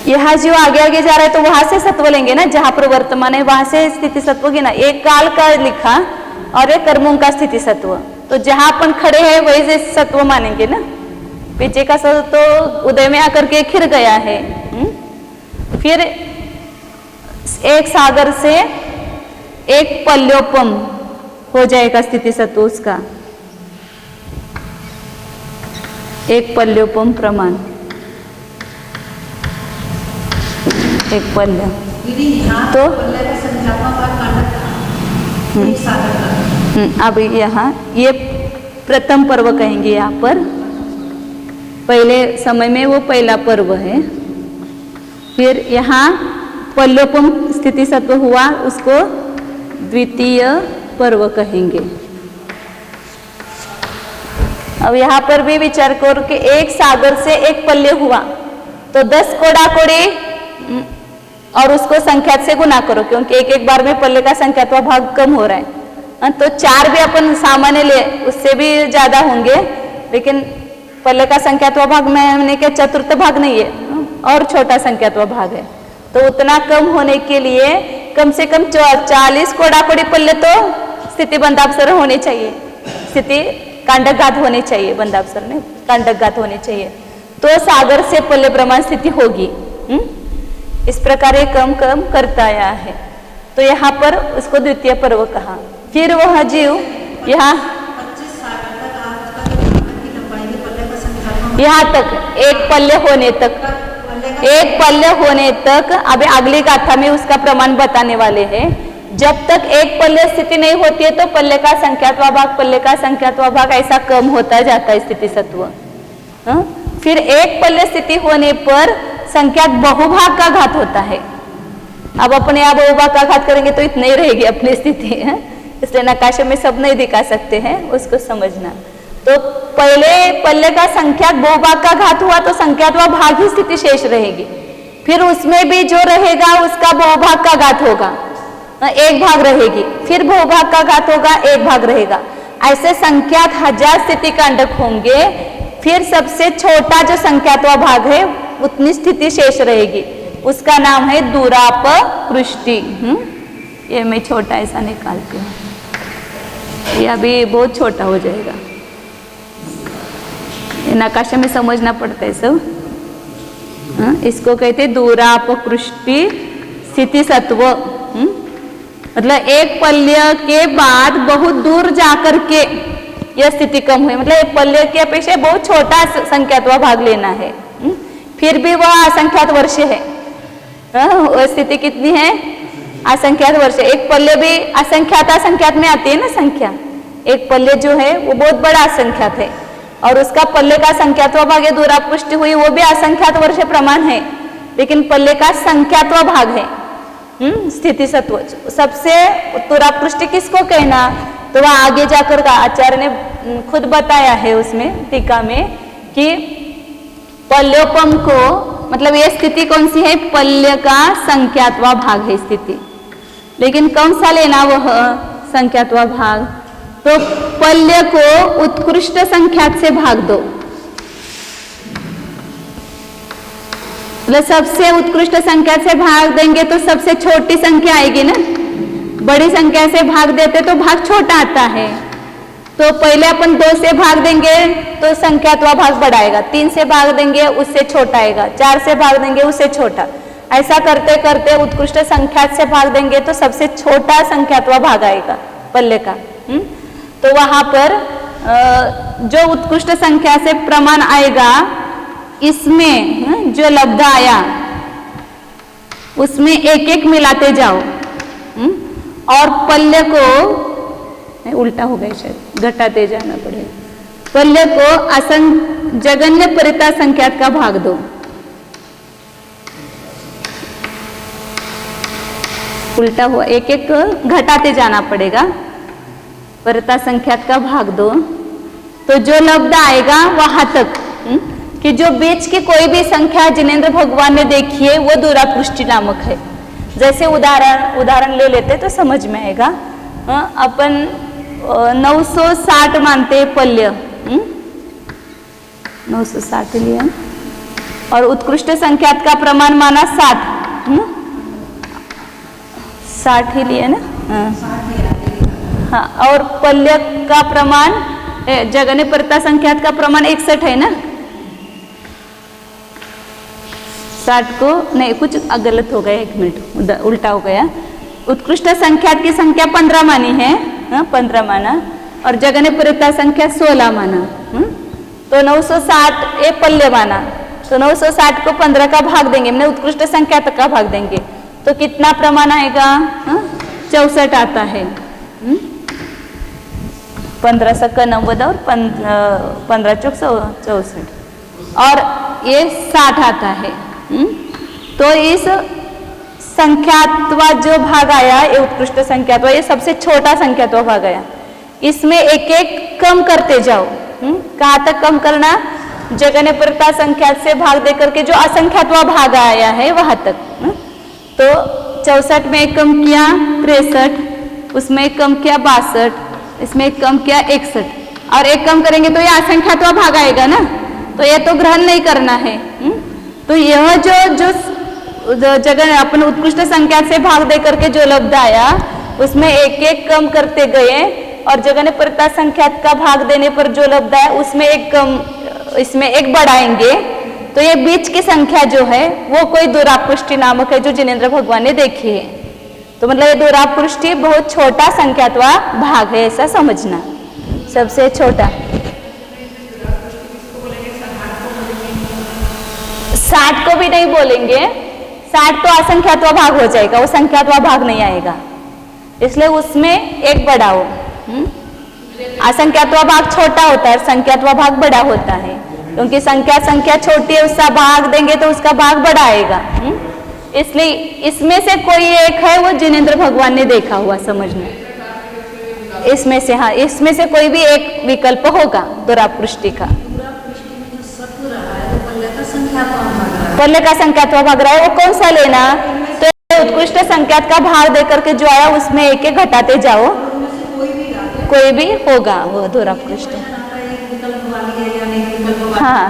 यह जीव आगे आगे जा रहा है तो वहां से सत्व लेंगे ना, जहां पर वर्तमान है वहां से स्थिति सत्व की ना। एक काल का लिखा और ये कर्मों का स्थिति सत्व। तो जहां अपन खड़े हैं वही से सत्व मानेंगे ना, पीछे का सत्व तो उदय में आकर के खिर गया है। फिर एक सागर से एक पल्योपम हो जाएगा स्थिति सत्व उसका, एक पल्योपम प्रमाण, एक पल्य। दीदी यहाँ तो पल्ले का संख्यात्मक भाग कांडक था, एक सागर का। अब यहाँ ये प्रथम पर्व कहेंगे, यहाँ पर पहले समय में वो पहला पर्व है। फिर यहाँ पल्योपम स्थिति सत्व हुआ, उसको द्वितीय पर्व कहेंगे। अब यहाँ पर भी विचार करो कि एक सागर से एक पल्य हुआ तो 10 कोड़ा कोड़ी और उसको संख्यात से गुना करो, क्योंकि एक एक बार में पल्ले का संख्यात्मक भाग कम हो रहा है। तो 4 भी अपन सामान्य ले, उससे भी ज्यादा होंगे, लेकिन पल्ले का संख्यात्मक भाग मैंने क्या चतुर्थ भाग नहीं है और छोटा संख्यात्मक भाग है। तो उतना कम होने के लिए कम से कम 40 कोड़ा कोड़ी पल्ले तो स्थिति बंधापसर होने चाहिए, स्थिति कांडकघात होने चाहिए, बंधापसर में कांडकघात होने चाहिए, तो सागर से पल्ले प्रमाण स्थिति होगी। इस प्रकार ये कम कम करता आया है। तो यहाँ पर उसको द्वितीय पर्व कहा। फिर वह जीव यहाँ 25 सागर तक आज का जो की लंबाई है पल्ले का संख्यात्मक यहाँ तक एक पल्ले होने तक, एक पल्ले होने तक। अभी अगली गाथा में उसका प्रमाण बताने वाले हैं। जब तक एक पल्ले स्थिति नहीं होती है तो पल्ले का संख्यात्मक भाग, पल्ले का संख्यात्मक भाग ऐसा कम होता जाता है स्थिति सत्व। फिर एक पल्ले स्थिति होने पर संख्यात बहुभाग का घात होता है। अब अपने यहाँ बहुभाग का घात करेंगे तो इतनी ही रहेगी अपनी स्थिति, इसलिए नकाशे में सब नहीं दिखा सकते हैं, उसको समझना। तो पहले पल्ले का संख्यात बहुभाग का घात हुआ तो संख्यात्मक भाग ही स्थिति शेष रहेगी। फिर उसमें भी जो रहेगा उसका बहुभाग का घात होगा, एक भाग रहेगी, फिर बहुभाग का घात होगा, एक भाग रहेगा। ऐसे संख्यात 1000 स्थिति कांडक होंगे। फिर सबसे छोटा जो संख्यात्मक भाग है उतनी स्थिति शेष रहेगी, उसका नाम है दूरापकृष्टि। ये मैं छोटा ऐसा निकालती हूँ, ये अभी बहुत छोटा हो जाएगा, ये नकाशे में समझना पड़ता है सब। इसको कहते हैं दूरापकृष्टि स्थिति सत्व। मतलब एक पल्य के बाद बहुत दूर जाकर के यह स्थिति कम हुई, मतलब एक पल्य की अपेक्षा बहुत छोटा संख्यात्मक भाग लेना है। फिर भी वह असंख्यात वर्ष है। वह स्थिति कितनी है? असंख्यात वर्ष। एक पल्य भी असंख्यात में आती है ना संख्या। एक पल्य जो है वो बहुत बड़ा असंख्यात है और उसका पल्ले का संख्यात्मक भाग दूरापृष्टि हुई, वो भी असंख्यात वर्ष प्रमाण है, लेकिन पल्ले का संख्यात्मक भाग है स्थिति सत्व। सबसे दूरापृष्टि किसको कहना? तो वह आगे जाकर का आचार्य ने खुद बताया है उसमें टीका में कि पल्योपम को, मतलब ये स्थिति कौन सी है? पल्य का संख्यात्मक भाग है स्थिति। लेकिन कौन सा लेना वह संख्यात्मक भाग? तो पल्य को उत्कृष्ट संख्यात से भाग दो। मतलब सबसे उत्कृष्ट संख्या से भाग देंगे तो सबसे छोटी संख्या आएगी ना। बड़ी संख्या से भाग देते तो भाग छोटा आता है। तो पहले अपन 2 से भाग देंगे तो संख्यात्मक भाग बढ़ाएगा, 3 से भाग देंगे उससे छोटा आएगा, 4 से भाग देंगे उससे छोटा। ऐसा करते करते उत्कृष्ट संख्या से भाग देंगे तो सबसे छोटा संख्यात्मक भाग आएगा पल्ले का। तो वहां पर जो उत्कृष्ट संख्या से प्रमाण आएगा, इसमें जो लब्ध आया उसमें एक एक मिलाते जाओ और पल्ले को, उल्टा हो गया शायद, घटाते जाना पड़ेगा। पल्ले को जगन्य परिता संख्यात का भाग दो। उल्टा हुआ, एक एक घटाते जाना पड़ेगा, परिता संख्यात का भाग दो। तो जो लब्ध आएगा वहां तक कि जो बीच की कोई भी संख्या जिनेंद्र भगवान ने देखी है वो दूरापृष्टि नामक है। जैसे उदाहरण ले लेते तो समझ में आएगा। अपन 960 मानते पल्य, 960 लिया और उत्कृष्ट संख्यात का प्रमाण माना 60, 60 ही लिया ना। हाँ, और पल्य का प्रमाण जगने परता संख्यात का प्रमाण 61 है ना। 60 को नहीं, कुछ गलत हो गया, 1 मिनट उल्टा हो गया। उत्कृष्ट संख्यात की संख्या 15 मानी है, 15 माना, और जगने परता संख्या 16 माना। तो 960 ये पल्य माना, तो 960 को 15 का भाग देंगे, मैंने उत्कृष्ट संख्या तक का भाग देंगे, तो कितना प्रमाण आएगा? 64 आता है। 15 सका 90 और 15 चौक 64, और ये 60 आता है। तो इस संख्यात्वा जो भाग आया, ये उत्कृष्ट संख्यात्वा, ये सबसे छोटा संख्यात्वा भाग आया। इसमें एक एक कम करते जाओ। कहाँ तक कम करना? जगने परता संख्यात से भाग दे करके जो असंख्यात्वा भाग आया है वहां तक। तो 64 में एक कम किया 63, उसमें एक कम किया 62, इसमें एक कम किया 61, और एक कम करेंगे तो ये असंख्यात्वा भाग आएगा ना, तो ये तो ग्रहण नहीं करना है। तो यह जो जगह अपन उत्कृष्ट संख्यात से भाग दे करके जो लब्ध आया, उसमें एक एक कम करते गए, और जगने परता संख्यात का भाग देने पर जो लब्ध आया उसमें एक कम, इसमें एक बढ़ाएंगे। तो ये बीच की संख्या जो है वो कोई दुरापृष्टि नामक है, जो जिनेंद्र भगवान ने देखी है। तो मतलब ये दुरापृष्टि बहुत छोटा संख्यात्वा भाग है, ऐसा समझना, सबसे छोटा। 60 को भी नहीं बोलेंगे, 60 तो असंख्यात्वा भाग हो जाएगा, वो संख्यात्वा भाग नहीं आएगा, इसलिए उसमें एक बढ़ाओ। असंख्यात्वा भाग छोटा होता है, संख्यात्वा भाग बड़ा होता है, क्योंकि संख्या छोटी है, उसका भाग देंगे तो उसका भाग बड़ा आएगा। इसलिए इसमें से कोई एक है वो जिनेंद्र भगवान ने देखा हुआ, समझना। इसमें से, हाँ, इसमें से कोई भी एक विकल्प होगा दुरापृष्टि का। पल्ले का संख्यात्वा भाग रहा है, वो कौन सा लेना? तो उत्कृष्ट संख्यात का भाग देकर के जो आया उसमें एक एक घटाते जाओ, कोई भी होगा वो दुरापृष्ट। हाँ,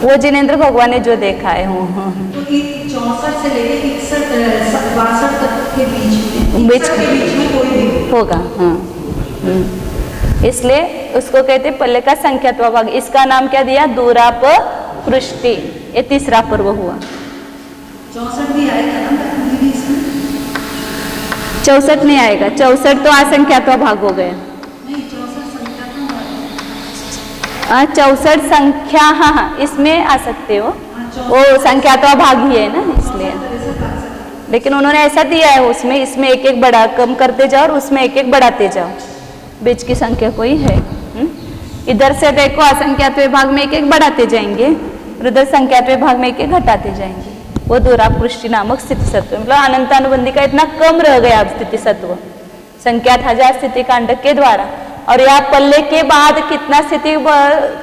वो जिनेंद्र भगवान ने जो देखा है। तो 64 से लेकर 62 तक के बीच में कोई भी होगा। हाँ, इसलिए उसको कहते पल्ले का संख्यात्वा भाग। इसका नाम क्या दिया? दुरापृष्टि। ये तीसरा पर्व हुआ। 64 भी आएगा ना? 64 नहीं आएगा, 64 तो असंख्यात्वा भाग हो गया। नहीं, 64 संख्यात्वा 64 संख्या, हाँ, इसमें आ सकते हो, वो संख्यात्वा भाग ही है ना, इसलिए। लेकिन उन्होंने ऐसा दिया है उसमें, इसमें एक एक बड़ा कम करते जाओ और उसमें एक एक बढ़ाते जाओ, बीच की संख्या कोई है। इधर से देखो असंख्यात्व भाग में एक एक बढ़ाते जाएंगे, और उधर संख्यात्व भाग में एक एक घटाते जाएंगे। वो दुरापृष्टि नामक स्थिति सत्व, मतलब अनंतानुबंधी का इतना कम रह गया अब स्थिति सत्व संख्यात 1000 स्थिति कांडक के द्वारा। और यहाँ पल्ले के बाद कितना स्थिति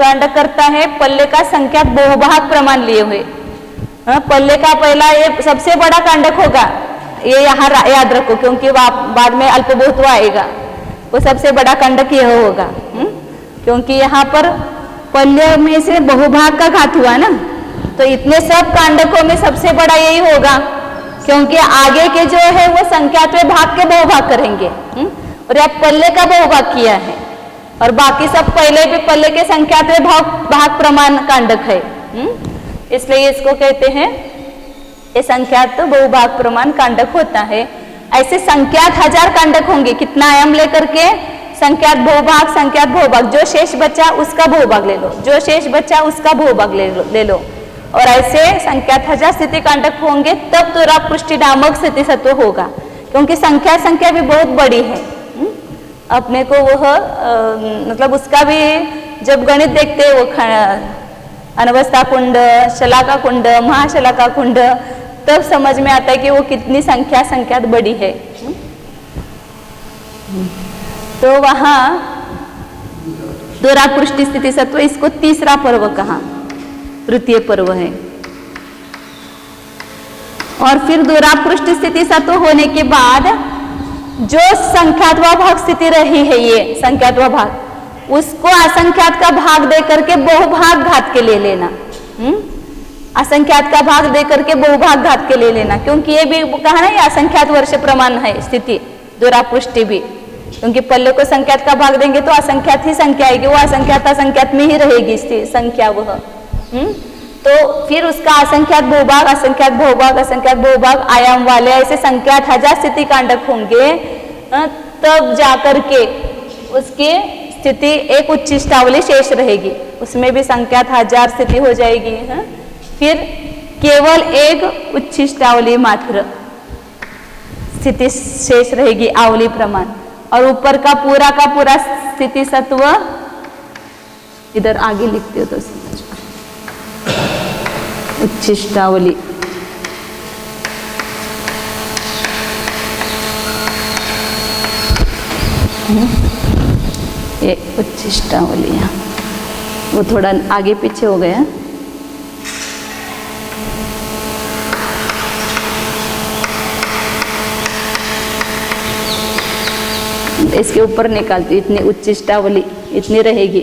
कांडक करता है? पल्ले का संख्यात बहुभाग प्रमाण लिए हुए। पल्ले का पहला ये सबसे बड़ा कांडक होगा, ये यहाँ याद रखो, क्योंकि बाद में अल्पबहुत्व आएगा, वो सबसे बड़ा कांडक यह होगा। क्योंकि यहाँ पर पल्य में से बहुभाग का घात हुआ ना, तो इतने सब कांडकों में सबसे बड़ा यही होगा, क्योंकि आगे के जो है वो संख्यात्व भाग के बहुभाग करेंगे, और यहाँ पल्ले का बहुभाग किया है, और बाकी सब पहले भी पल्ले के संख्यात्व भाग प्रमाण कांडक है। इसलिए इसको कहते हैं ये संख्यात बहुभाग प्रमाण कांडक होता है। ऐसे संख्यात 1000 कांडक होंगे, कितना आयाम लेकर के? संख्यात बहुभाग, जो शेष बचा उसका बहुभाग ले लो, जो शेष बचा उसका बहुभाग ले लो। और ऐसे संख्यात 1000 स्थिति कांडक होंगे, तब दुरापृष्टि नामक स्थिति सत्व होगा, क्योंकि संख्या भी बहुत बड़ी है। अपने को वह मतलब उसका भी जब गणित देखते हैं, वो अनवस्था कुंड, शलाका कुंड, महाशलाका कुंड, तब समझ में आता है कि वो कितनी संख्यात बड़ी है। तो वहां दुरापृष्टि स्थिति सत्व, इसको तीसरा पर्व कहा, तृतीय पर्व है। और फिर दुरापृष्टि स्थिति सत्व होने के बाद जो संख्यात्वा भाग स्थिति रही है, ये संख्यात्वा भाग, उसको असंख्यात का भाग दे करके बहुभाग घात के ले लेना। असंख्यात का भाग दे करके बहुभाग घात के ले लेना, क्योंकि ये भी कहा ना, ये असंख्यात वर्ष प्रमाण है स्थिति, दूरापृष्टि भी, क्योंकि पल्ले को संख्यात का भाग देंगे तो असंख्यात ही संख्या आएगी, वो असंख्यात असंख्यात में ही रहेगी संख्या वह। तो फिर उसका असंख्यात बहुभाग, असंख्यात बहुभाग, असंख्यात बहुभाग आयाम वाले ऐसे संख्यात 1000 स्थिति कांडक होंगे, तब जाकर के उसकी स्थिति एक उच्छिष्टावली शेष रहेगी, उसमें भी संख्यात 1000 स्थिति हो जाएगी। फिर केवल एक उच्छिष्टावली मात्र स्थिति शेष रहेगी आवली प्रमाण, और ऊपर का पूरा स्थिति सत्व इधर आगे लिखते हो तो समझ उच्छिष्टावली। ये उच्छिष्टावली, वो थोड़ा आगे पीछे हो गया। इसके ऊपर निकालती, इतनी उच्छिष्टावली इतनी रहेगी,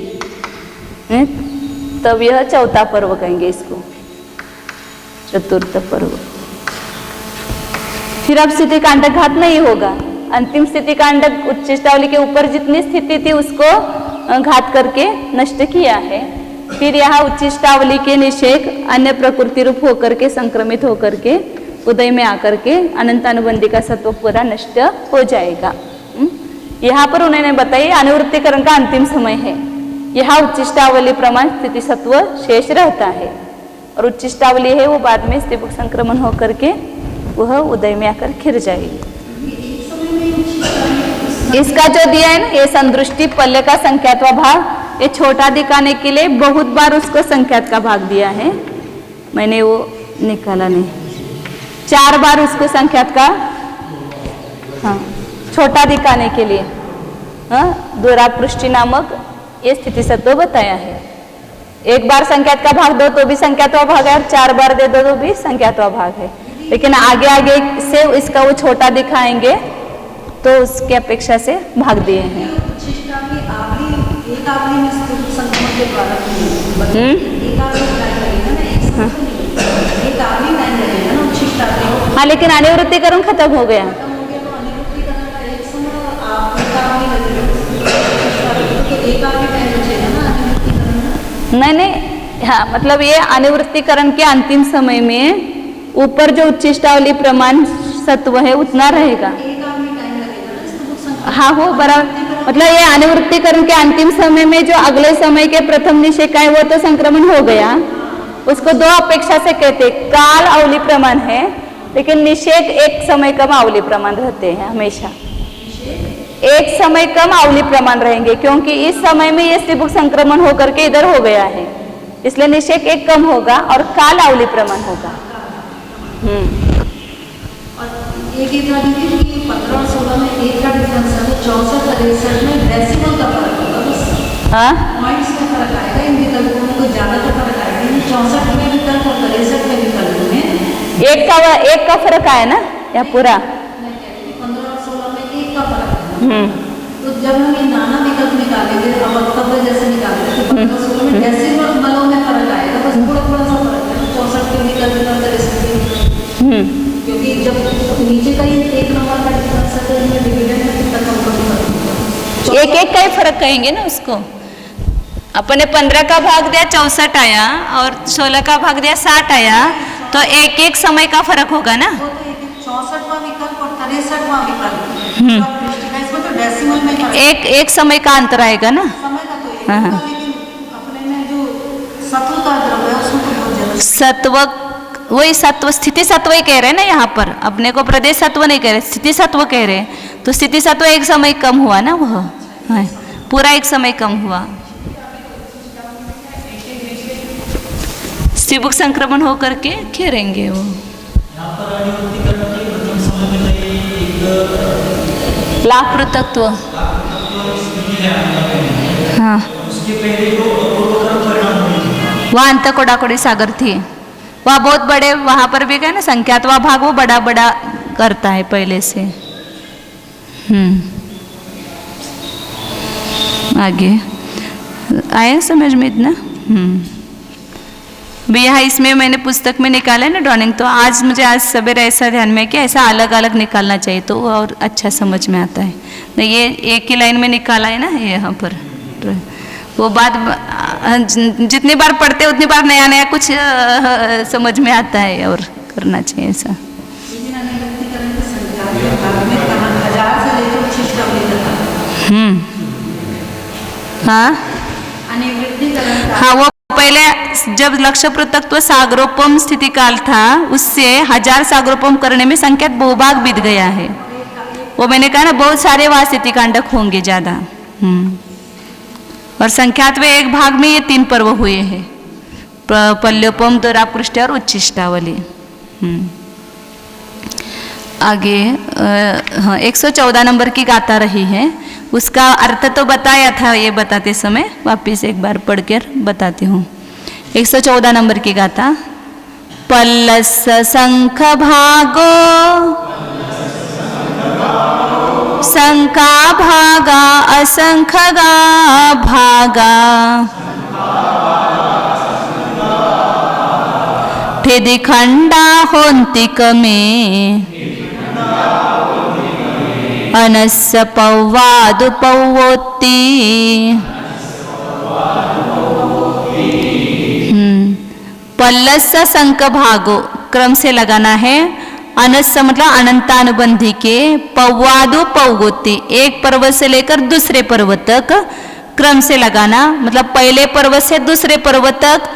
तब यह चौथा पर्व कहेंगे इसको, चतुर्थ पर्व। फिर अब स्थिति कांडक घात नहीं होगा, अंतिम स्थिति कांडक उच्छिष्टावली के ऊपर जितनी स्थिति थी उसको घात करके नष्ट किया है। फिर यहाँ उच्छिष्टावली के निषेक अन्य प्रकृति रूप होकर के संक्रमित होकर के उदय में आकर के अनंत अनुबंधी का सत्व पूरा नष्ट हो जाएगा। यहाँ पर उन्होंने बताई अनुवृत्तिकरण का अंतिम समय है, यहाँ उच्छिष्टावली प्रमाण स्थिति सत्व शेष रहता है, और उच्छिष्टावली है वो बाद में स्थितिभुक संक्रमण होकर के वह उदय में आकर खिर जाएगी। इसका जो दिया है ना, ये संदृष्टि पल्ले का संख्यात्वा भाग, ये छोटा दिखाने के लिए बहुत बार उसको संख्यात का भाग दिया है, मैंने वो निकाला नहीं, 4 बार उसको संख्यात का, हाँ, छोटा दिखाने के लिए दूरापृष्टि नामक ये स्थिति सत्व बताया है। एक बार संख्यात का भाग दो तो भी संख्यात्वा भाग है, और 4 बार दे दो तो भी संख्यात्वा भाग है, लेकिन आगे आगे से इसका वो छोटा दिखाएंगे तो उसकी अपेक्षा से भाग दिए हैं। हाँ, लेकिन अनुवृत्तिकरण खत्म हो गया। नहीं, हाँ, मतलब ये अनुवृत्तिकरण के अंतिम समय में ऊपर जो उच्छिष्टावली प्रमाण सत्व है उतना रहेगा। हाँ, हो बराबर, मतलब ये अनुवृत्तिकरण के अंतिम समय में जो अगले समय के प्रथम निषेक है वो तो संक्रमण हो गया, उसको 2 अपेक्षा से कहते, काल अवली प्रमाण है, लेकिन निषेक एक समय कम अवली प्रमाण रहते हैं, हमेशा एक समय कम अवली प्रमाण रहेंगे, क्योंकि इस समय में ये स्थितिभुक संक्रमण होकर के इधर हो गया है, इसलिए निषेक एक कम होगा और काल अवली प्रमाण होगा। और एक ये था कि 15 और 16 में एक का डिफरेंस है, 64 और 63 में डेसिमल का फर्क होगा, बस पॉइंट्स में फर्क आएगा, इन विकल्पों को ज्यादा का फर्क आएगा, 64 में विकल्प और 63 में विकल्प में एक का फर्क आया ना, या पूरा 15 और 16 में एक का फर्क है। तो जब हम ये नाना विकल्प निकालेंगे, अब वक्तव्य जैसे निकालेंगे, तो 15 और 16 में डेसिमल बलों में फर्क आएगा, बस थोड़ा सा फर्क है, 64 के विकल्प और 63 के विकल्प, क्योंकि जब नीचे का ही एक नंबर का डिफरेंस है तो इनमें डिविडेंड में कितना कम फर्क, एक का ही फर्क कहेंगे ना उसको। अपने 15 का भाग दिया 64 आया और 16 का भाग दिया 60 आया, तो एक समय का फर्क होगा ना। 64वां विकल्प और 63वां विकल्प, इसमें तो डेसिमल में एक समय का अंतर आएगा ना, समय का तो लेकिन अपने में जो सत्व का द्रव्य है उसमें तो बहुत ज्यादा सत्व, वही सत्व स्थिति सत्व ही कह रहे हैं ना, यहाँ पर अपने को प्रदेश सत्व नहीं कह रहे, स्थिति सत्व कह रहे हैं, तो स्थिति सत्व एक समय कम हुआ ना, वह पूरा एक समय कम हुआ, स्थितिभुक संक्रमण होकर के खेरेंगे वो। लाभ पृथक्त्व, हाँ, वहाँ अंत कोडाकोड़ी सागर थी, वहाँ बहुत बड़े, वहाँ पर भी क्या ना संख्यात्वा भाग वो बड़ा बड़ा करता है पहले से। आगे आया समझ में इतना। भी यहाँ इसमें मैंने पुस्तक में निकाला है ना ड्राइंग, तो आज मुझे आज सवेरे ऐसा ध्यान में कि ऐसा अलग अलग निकालना चाहिए तो वो और अच्छा समझ में आता है। नहीं ये एक ही लाइन में निकाला है ना यहाँ पर, वो बात जितनी बार पढ़ते उतनी बार नया नया कुछ समझ में आता है और करना चाहिए ऐसा। हाँ हाँ, वो पहले जब लक्ष्य पृथक्त्व सागरोपम स्थिति काल था उससे 1000 सागरोपम करने में संख्यात बहुभाग बीत गया है। वो मैंने कहा ना बहुत सारे वहाँ स्थिति कांडक होंगे ज़्यादा। और संख्यात में एक भाग में ये 3 पर्व हुए हैं, पल्योपम, द्वारापृष्ठ और उच्छिष्टावली। आगे हाँ 114 नंबर की गाथा रही है, उसका अर्थ तो बताया था ये बताते समय, वापिस एक बार पढ़कर बताती हूँ। 114 नंबर की गाथा। पल्लस शंख भागो शंका भागा असंखगा भागा ठेदी खंडा होंतिक में अनस्य पौवादु पौवोत्ति। पल्लस शंख भागो क्रम से लगाना है, अनस्य मतलब अनंतानुबंधी के, पौवादु पौगोत्ति एक पर्व से लेकर दूसरे पर्व तक क्रम से लगाना, मतलब पहले पर्व से दूसरे पर्व तक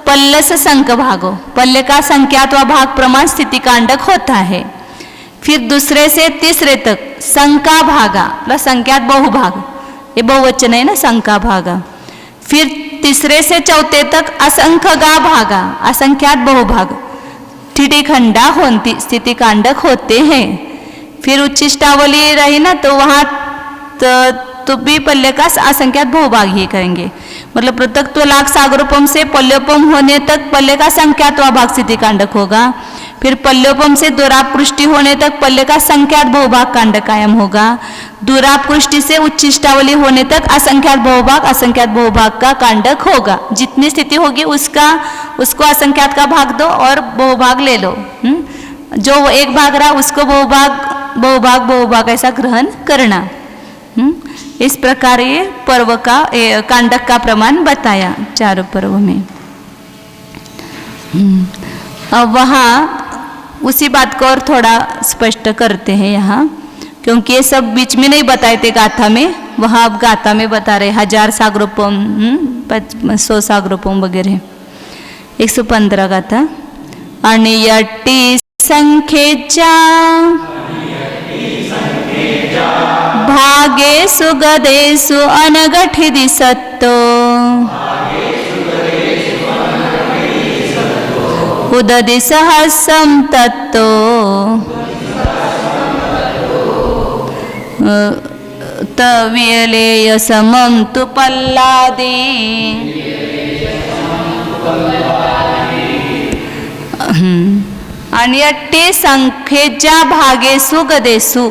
पल्लस शंख भागो, पल्ले का संख्यात व भाग प्रमाण स्थिति कांडक होता है। फिर दूसरे से तीसरे तक शंका भागा प्लस संख्यात बहुभाग, ये बहुवचन है ना शंका भागा। फिर तीसरे से चौथे तक असंख्यगा भागा, असंख्यात बहुभाग, ठिठी खंडा होती स्थिति कांडक होते हैं। फिर उच्छिष्टावली रही ना तो वहाँ तो भी पल्ले का असंख्यात बहुभाग ही करेंगे, मतलब पृथक्त्व लाख सागरोपम से पल्योपम होने तक पल्ले का संख्यात भाग स्थिति कांडक होगा। फिर पल्योपम से द्वारापृष्टि होने तक पल्ले का संख्यात बहुभाग कांडक कायम होगा। द्वारापृष्टि से उच्छिष्टावली होने तक असंख्यात बहुभाग का कांडक होगा। जितनी स्थिति होगी उसको असंख्यात का भाग दो और बहुभाग ले लो। जो एक भाग रहा उसको बहुभाग ऐसा ग्रहण करना। इस प्रकार ये पर्व का कांडक का प्रमाण बताया चारों पर्व में। अब वहाँ उसी बात को और थोड़ा स्पष्ट करते हैं यहाँ, क्योंकि ये सब बीच में नहीं बताए थे गाथा में, वहाँ अब गाथा में बता रहे 1000 सागरोपम 100 सागरोपम वगैरह। 115 गाथा। अनियट्टी संख्येचा भागेषु गदेषु अनगठिदि सत्तो उदधि सहस्रम तत्तो तव्यलेय समम तु पल्लादि। अनियट्टी संख्येच्या भागेषु गदेषु,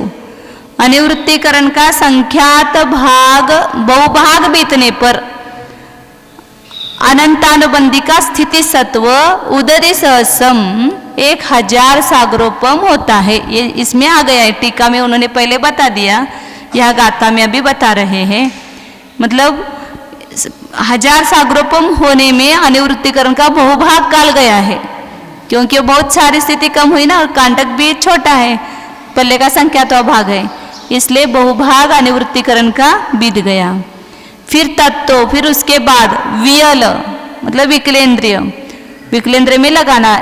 अनिवृत्तिकरण का संख्यात भाग बहुभाग बीतने पर अनंतानुबंधी का स्थिति सत्व उदधि सहस्रम 1000 सागरोपम होता है। ये इसमें आ गया है, टीका में उन्होंने पहले बता दिया, यह गाथा में अभी बता रहे हैं। मतलब 1000 सागरोपम होने में अनिवृत्तिकरण का बहुभाग काल गया है, क्योंकि बहुत सारी स्थिति कम हुई ना और कांडक भी छोटा है, पल्ले का संख्यात भाग है, इसलिए बहुभाग अनिवृत्तिकरण का बीत गया। फिर तत्व, फिर उसके बाद वियल मतलब विकलेंद्रिय, विकलेंद्रिय में लगाना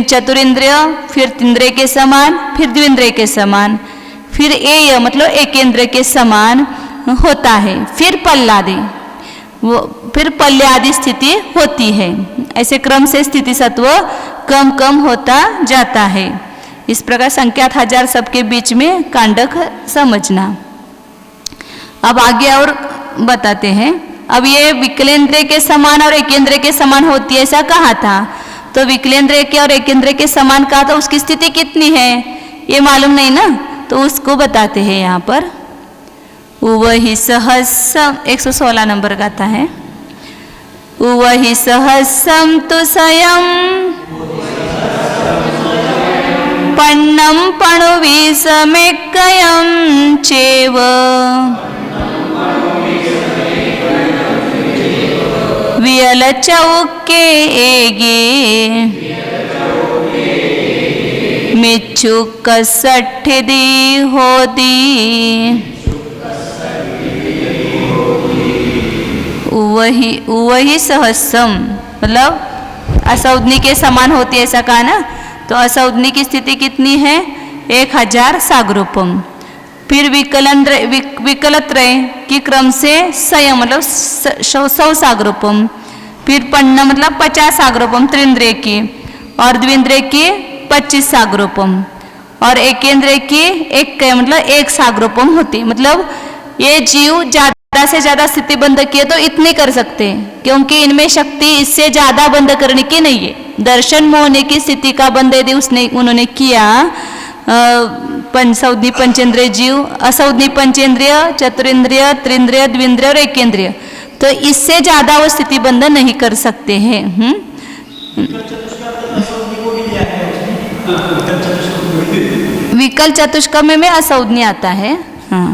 चतुरेंद्रिय, फिर तीन्द्रिय के समान, फिर द्विंद्रिय के समान, फिर एय मतलब एकेंद्रिय के समान होता है। फिर पल्लादि, वो फिर पल्ल्यादि स्थिति होती है। ऐसे क्रम से स्थिति सत्व कम कम होता जाता है। इस प्रकार संख्यात 1000 सबके बीच में कांडक समझना। अब आगे और बताते हैं। अब ये विकलेंद्रिय के समान और एकेंद्रिय के समान होती है ऐसा कहा था, तो विकलेंद्रिय के और एकेंद्रिय के समान कहा था, उसकी स्थिति कितनी है ये मालूम नहीं ना, तो उसको बताते हैं यहाँ पर। वही सहस्र 116 नंबर गाथा है। उवहि सहस्रं तु स्वयं पन्नं पणुविसमेकयं चेव वियलचौके एगे मिच्छुक सठदी होदी वही सहस्रम मतलब असौदनी के समान होती है, ऐसा कहा ना। तो असौदनी की स्थिति कितनी है? 1000 सागरूपम। फिर विकलत्रय की क्रम से संयम मतलब 100 सागरूपम। फिर पन्न मतलब 50 सागरूपम त्रिंद्रिय की, और द्विंद्रिय की 25 सागरूपम, और एकेंद्रिय की 1 मतलब 1 सागरूपम होती। मतलब ये जीव ज्यादा से ज्यादा स्थिति बंद किए तो इतनी कर सकते हैं, क्योंकि इनमें शक्ति इससे ज्यादा बंद करने की नहीं है। दर्शन मोहने की स्थिति का बंद यदि उन्होंने किया, पंचौदनी पंचेंद्रिय जीव, असौदनी पंचेंद्रिय, चतुरेंद्रिय, त्रिंद्रिय, द्विंद्रिय और एकेंद्रिय, तो इससे ज्यादा वो स्थिति बंद नहीं कर सकते हैं। विकल चतुष्क में असौदनी आता है। हाँ,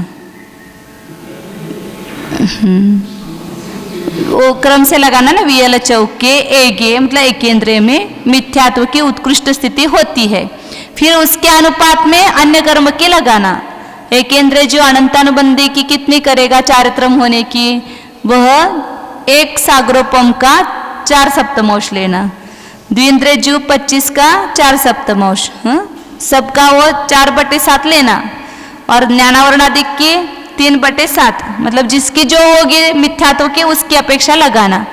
वो क्रम से लगाना ना। वियल चौके एगे मतलब एकेंद्रिय में मिथ्यात्व की उत्कृष्ट स्थिति होती है। फिर उसके अनुपात में अन्य कर्म की लगाना। एकेंद्रिय जो अनंतानुबंधी की कितनी करेगा चारित्रम होने की, वह 1 सागरोपम का 4 सप्तमांश लेना। द्विंद्रिय जीव 25 का 4 सप्तमांश, सबका वो 4/7 लेना, और ज्ञानावरणादिक की 3/7 मतलब जिसकी जो होगी मिथ्यात्व की उसकी अपेक्षा लगाना।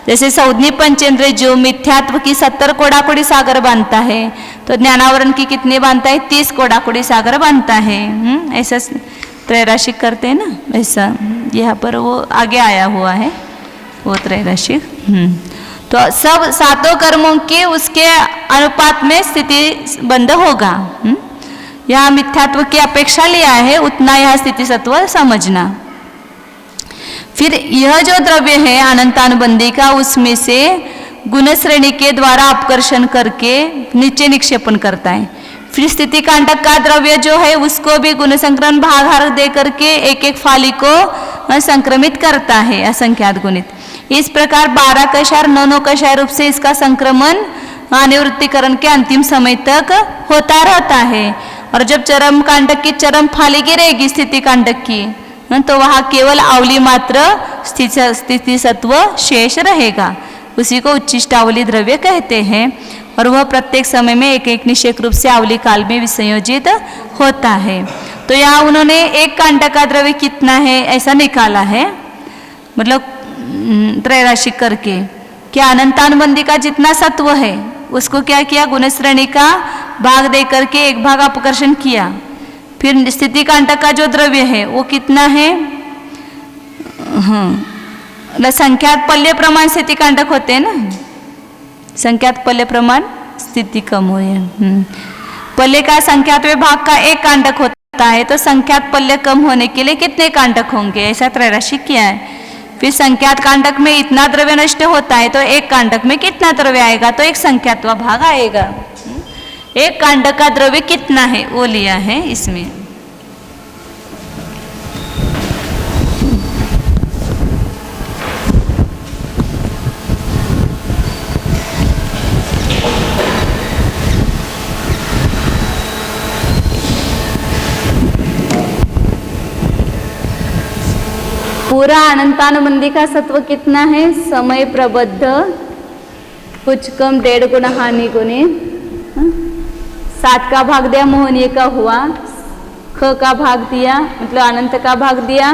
जैसे सौदनी पंचेंद्रिय जो मिथ्यात्व की 70 कोडाकुड़ी सागर बांधता है, तो ज्ञानावरण की कितने बांधता है? 30 कोडाकुड़ी सागर बांधता है। ऐसा त्रैराशिक करते हैं ना, ऐसा यहाँ पर वो आगे आया हुआ है वो त्रैराशिक। तो सब 7 कर्मों के उसके अनुपात में स्थिति बंद होगा। यहाँ मिथ्यात्व की अपेक्षा लिया है, उतना यह स्थिति सत्व समझना। फिर यह जो द्रव्य है अनंतानुबंधी का, उसमें से गुण श्रेणी के द्वारा अपकर्षण करके नीचे निक्षेपण करता है। फिर स्थिति कांटक का द्रव्य जो है उसको भी गुण संक्रमण भागार दे करके एक फाली को संक्रमित करता है, असंख्यात गुणित। इस प्रकार 12 कषाय 9 कषाय रूप से इसका संक्रमण अनिवृत्तिकरण के अंतिम समय तक होता रहता है। और जब चरम कांटक की चरम फाली गिरेगी स्थिति कांटक की, तो वहाँ केवल आवली मात्र स्थिति सत्व शेष रहेगा। उसी को उच्चिष्टावली द्रव्य कहते हैं, और वह प्रत्येक समय में एक निश्चय रूप से आवली काल में विसंयोजित होता है। तो यहाँ उन्होंने एक कांटक का द्रव्य कितना है ऐसा निकाला है, मतलब त्रैराशिक करके। क्या अनंतानुबंधी का जितना सत्व है उसको क्या किया? गुणश्रेणी का भाग दे करके एक भाग अपकर्षण किया। फिर स्थिति कांटक का जो द्रव्य है वो कितना है? संख्यात पल्य प्रमाण स्थिति कांटक होते हैं ना, संख्यात पल्य प्रमाण स्थिति कम हो है। पल्य का संख्यात भाग का 1 कांटक होता है, तो संख्यात पल्य कम होने के लिए कितने कांटक होंगे ऐसा त्रैराशिक किया है। फिर संख्यात कांटक में इतना द्रव्य नष्ट होता है, तो 1 कांटक में कितना द्रव्य आएगा? तो 1 संख्यात्व भाग आएगा। 1 कांटक का द्रव्य कितना है वो लिया है इसमें। पूरा अनंतानुबंधी का सत्व कितना है? समय प्रबद्ध कुछ कम 1.5 गुना हानि गुणे 7 का भाग दिया, मोहनीय का हुआ, ख का भाग दिया मतलब अनंत का भाग दिया,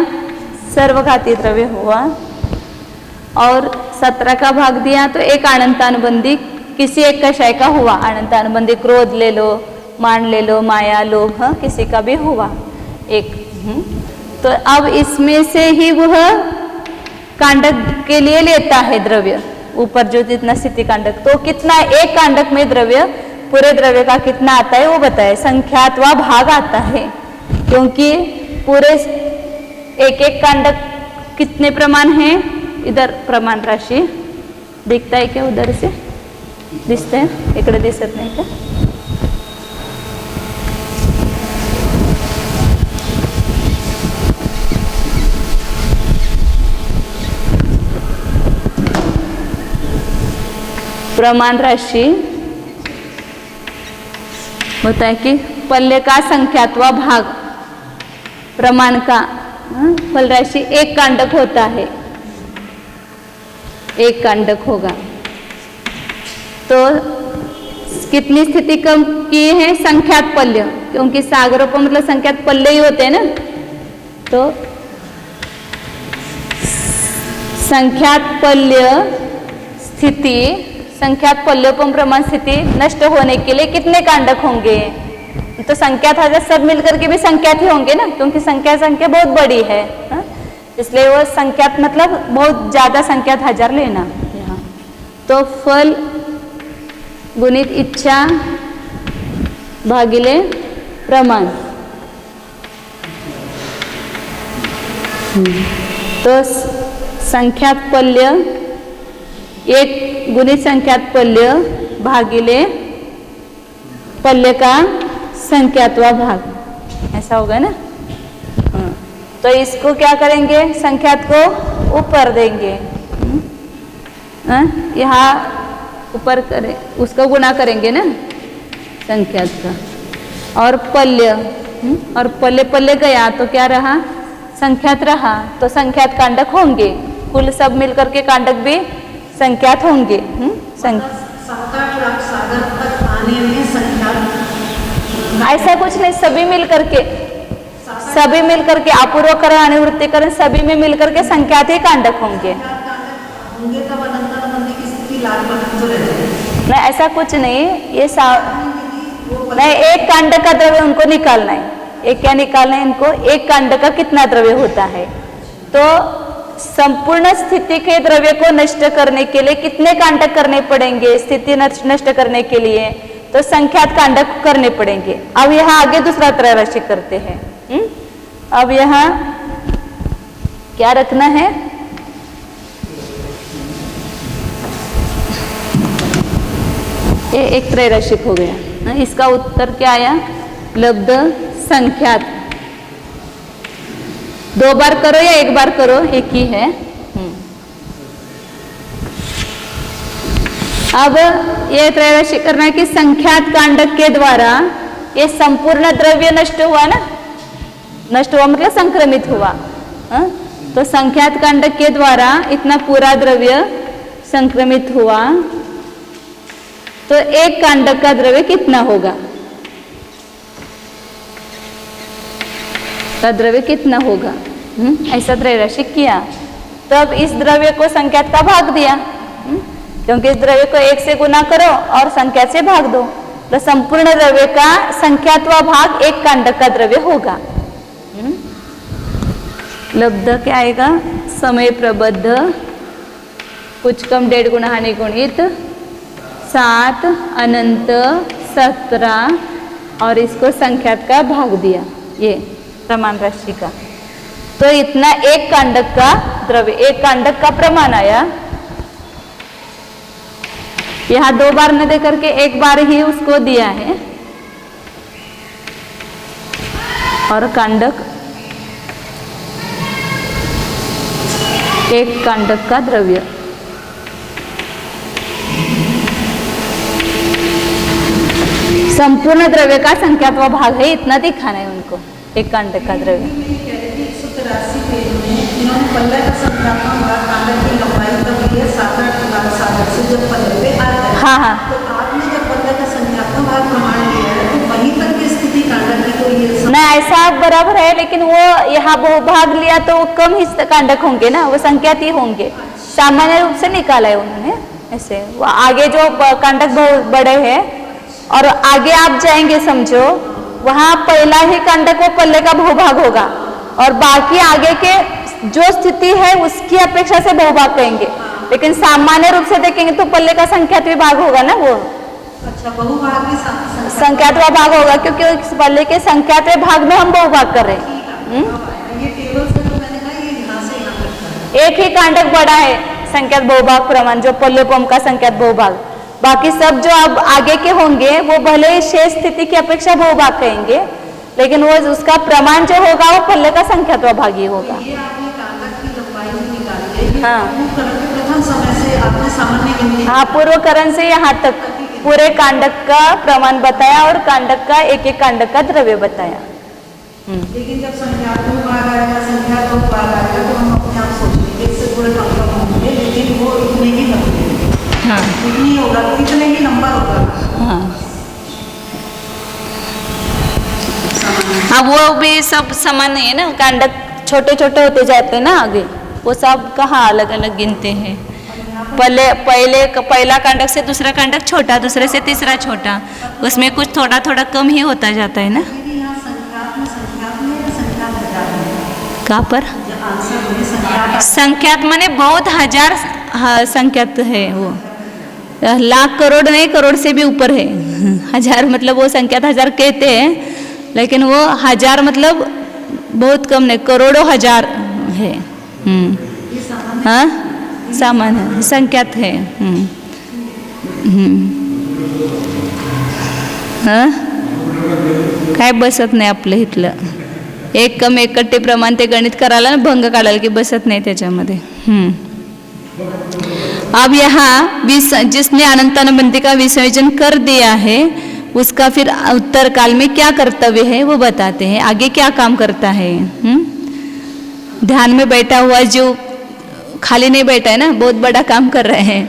सर्वघाती द्रव्य हुआ, और 17 का भाग दिया तो 1 अनंतानुबंधी किसी एक कषाय का हुआ। अनंतानुबंधी क्रोध ले लो, मान ले लो, माया, लोभ, किसी का भी हुआ 1। तो अब इसमें से ही वह कांडक के लिए लेता है द्रव्य, ऊपर जो जितना स्थिति कांडक, तो कितना 1 कांडक में द्रव्य पूरे द्रव्य का कितना आता है वो बताए। संख्यात्वा भाग आता है, क्योंकि पूरे 1 कांडक कितने प्रमाण हैं? इधर प्रमाण राशि दिखता है क्या उधर से? दिसतंय? इकडे दिसत नाही का? प्रमाण राशि होता है कि पल्ले का संख्यात्वा भाग प्रमाण का फल राशि एक कांडक होता है, एक कांडक होगा। तो कितनी स्थिति कम की है? संख्यात पल्य, क्योंकि सागरों पर मतलब संख्यात पल्ले ही होते हैं ना। तो संख्यात पल्य स्थिति, संख्यात पल्योपम प्रमाण स्थिति नष्ट होने के लिए कितने कांडक होंगे? तो संख्यात हजार सब मिलकर के भी संख्यात ही होंगे ना, क्योंकि संख्या बहुत बड़ी है, इसलिए वो संख्यात मतलब बहुत ज्यादा संख्यात हजार लेना यहाँ। तो फल गुणित इच्छा भागिले प्रमाण। तो संख्यात पल्य एक गुणित संख्यात पल्य भागिले पल्य का संख्यात्वा भाग, ऐसा होगा ना। तो इसको क्या करेंगे? संख्यात को ऊपर देंगे, यहाँ ऊपर करें, उसको गुणा करेंगे ना संख्यात का। और पल्य और पल्य पल्य गया तो क्या रहा? संख्यात रहा। तो संख्यात कांडक होंगे, कुल सब मिलकर के कांडक भी संख्यात होंगे। 7-8 लाख सागर तक आने में संख्यात ऐसा कुछ नहीं, सभी मिलकर के अपूर्वकरण अनिवृत्तिकरण सभी में मिलकर के संख्यात ही कांडक होंगे। तब अनंतर बनने की स्थिति लाख तो रहती नहीं, ऐसा कुछ नहीं। ये नहीं, एक कांडक का द्रव्य उनको निकालना है। एक क्या निकालना है इनको? एक कांडक का कितना द्रव्य होता है। तो संपूर्ण स्थिति के द्रव्य को नष्ट करने के लिए कितने कांडक करने पड़ेंगे? स्थिति नष्ट करने के लिए तो संख्यात कांडक करने पड़ेंगे। अब यहाँ आगे दूसरा त्रैराशिक करते हैं। अब यहाँ क्या रखना है? ये एक त्रैराशिक हो गया। इसका उत्तर क्या आया? लब्ध संख्यात। 2 बार करो या 1 बार करो, एक ही है। अब ये त्रैराशिक करना है कि संख्यात कांडक के द्वारा ये संपूर्ण द्रव्य नष्ट हुआ ना, नष्ट हुआ मतलब संक्रमित हुआ। तो संख्यात कांडक के द्वारा इतना पूरा द्रव्य संक्रमित हुआ, तो एक कांडक का द्रव्य कितना होगा? का द्रव्य कितना होगा? ऐसा त्रैराशिक किया। तो अब इस द्रव्य को संख्यात का भाग दिया, क्योंकि इस द्रव्य को 1 से गुना करो और संख्या से भाग दो, तो संपूर्ण द्रव्य का संख्यात्वा भाग एक कांडक का द्रव्य होगा। लब्ध क्या आएगा? समय प्रबद्ध कुछ कम 1.5 गुना हानि गुणित 7 अनंत 17 और इसको संख्यात का भाग दिया, ये प्रमाण राशि का। तो इतना एक कांडक का द्रव्य, एक कांडक का प्रमाण आया। यहाँ 2 बार न दे करके 1 बार ही उसको दिया है। और कांडक, एक कांडक का द्रव्य। संपूर्ण द्रव्य का संख्यात्मक भाग है, इतना दिखाना है उनको, एक कांडक का द्रव्य। 183 पेज में इन्होंने पल्ले का संख्यात्मक भाग कांडक की लंबाई तब ये 7-8 लाख सागर से जब पल्ले पे आ गए। हाँ। तो आपने जब पल्ले का संख्यात्मक भाग प्रमाण लिया है तो वहीं तक की स्थिति कांडक की तो ये नहीं, ऐसा बराबर है, लेकिन वो यहाँ बहुभाग लिया तो वो कम ही कांडक होंगे ना, वो संख्यात ही होंगे। सामान्य रूप से निकाला है उन्होंने ऐसे। वो आगे जो कांडक बहुत बड़े हैं और आगे आप जाएंगे समझो, वहाँ पहला ही कांडक वो पल्ले का बहुभाग होगा और बाकी आगे के जो स्थिति है उसकी अपेक्षा से बहुभाग कहेंगे, लेकिन सामान्य रूप से देखेंगे तो पल्ले का संख्यात विभाग होगा ना वो। अच्छा, बहुभाग में संख्यात भाग होगा, क्योंकि पल्ले के संख्यात भाग में हम बहुभाग कर रहे हैं। ये टेबल से तो मैंने कहा ये यहाँ से यहाँ तक है। एक ही कांडक बड़ा है, संख्यात बहुभाग प्रमाण, जो पल्लवपम का संख्यात बहुभाग। बाकी सब जो अब आगे के होंगे वो भले ही शेष स्थिति की अपेक्षा बहुभाग कहेंगे, लेकिन वो उसका प्रमाण जो होगा वो पल्ले का संख्यात्व भाग ही होगा। ये आपने कागज की लंबाई भी निकाली है। हाँ। प्रथम समय से आपने सामान्य गिनती। हाँ, पूर्वकरण से यहाँ तक पूरे कांडक का प्रमाण बताया और कांडक का एक एक कांडक का द्रव्य बताया। लेकिन जब संख्यात्मक भाग आएगा, संख्यात्मक भाग आएगा तो हम अपने आप सोचेंगे इससे थोड़े कम होंगे, लेकिन वो इतने ही होंगे। हाँ, इतनी होगा, इतने ही नंबर होगा। हाँ, हाँ, वो भी सब समान नहीं है ना, कांडक छोटे छोटे होते जाते हैं ना आगे, वो सब कहाँ अलग अलग गिनते हैं। पहला कांडक से दूसरा कांडक छोटा, दूसरे से तीसरा छोटा, उसमें कुछ थोड़ा थोड़ा कम ही होता जाता है ना। कहाँ पर संख्यात माने बहुत हजार संख्यात है, वो लाख करोड़ नहीं, करोड़ से भी ऊपर है। हजार मतलब वो संख्यात हजार कहते हैं, लेकिन वो हजार मतलब बहुत कम नहीं, करोड़ों हजार है। हाँ, सामान्य संख्यात है। हाँ, काय बसत नाही आपलं इथलं, एक कम एक कट्टे प्रमाण ते गणित करायला ना भंग काढायला की बसत नाही त्याच्यामध्ये। अब यहाँ जिसने अनंतानुबंधी का विसर्जन कर दिया है उसका फिर उत्तर काल में क्या कर्तव्य है वो बताते हैं, आगे क्या काम करता है। ध्यान में बैठा हुआ जो खाली नहीं बैठा है ना, बहुत बड़ा काम कर रहे हैं।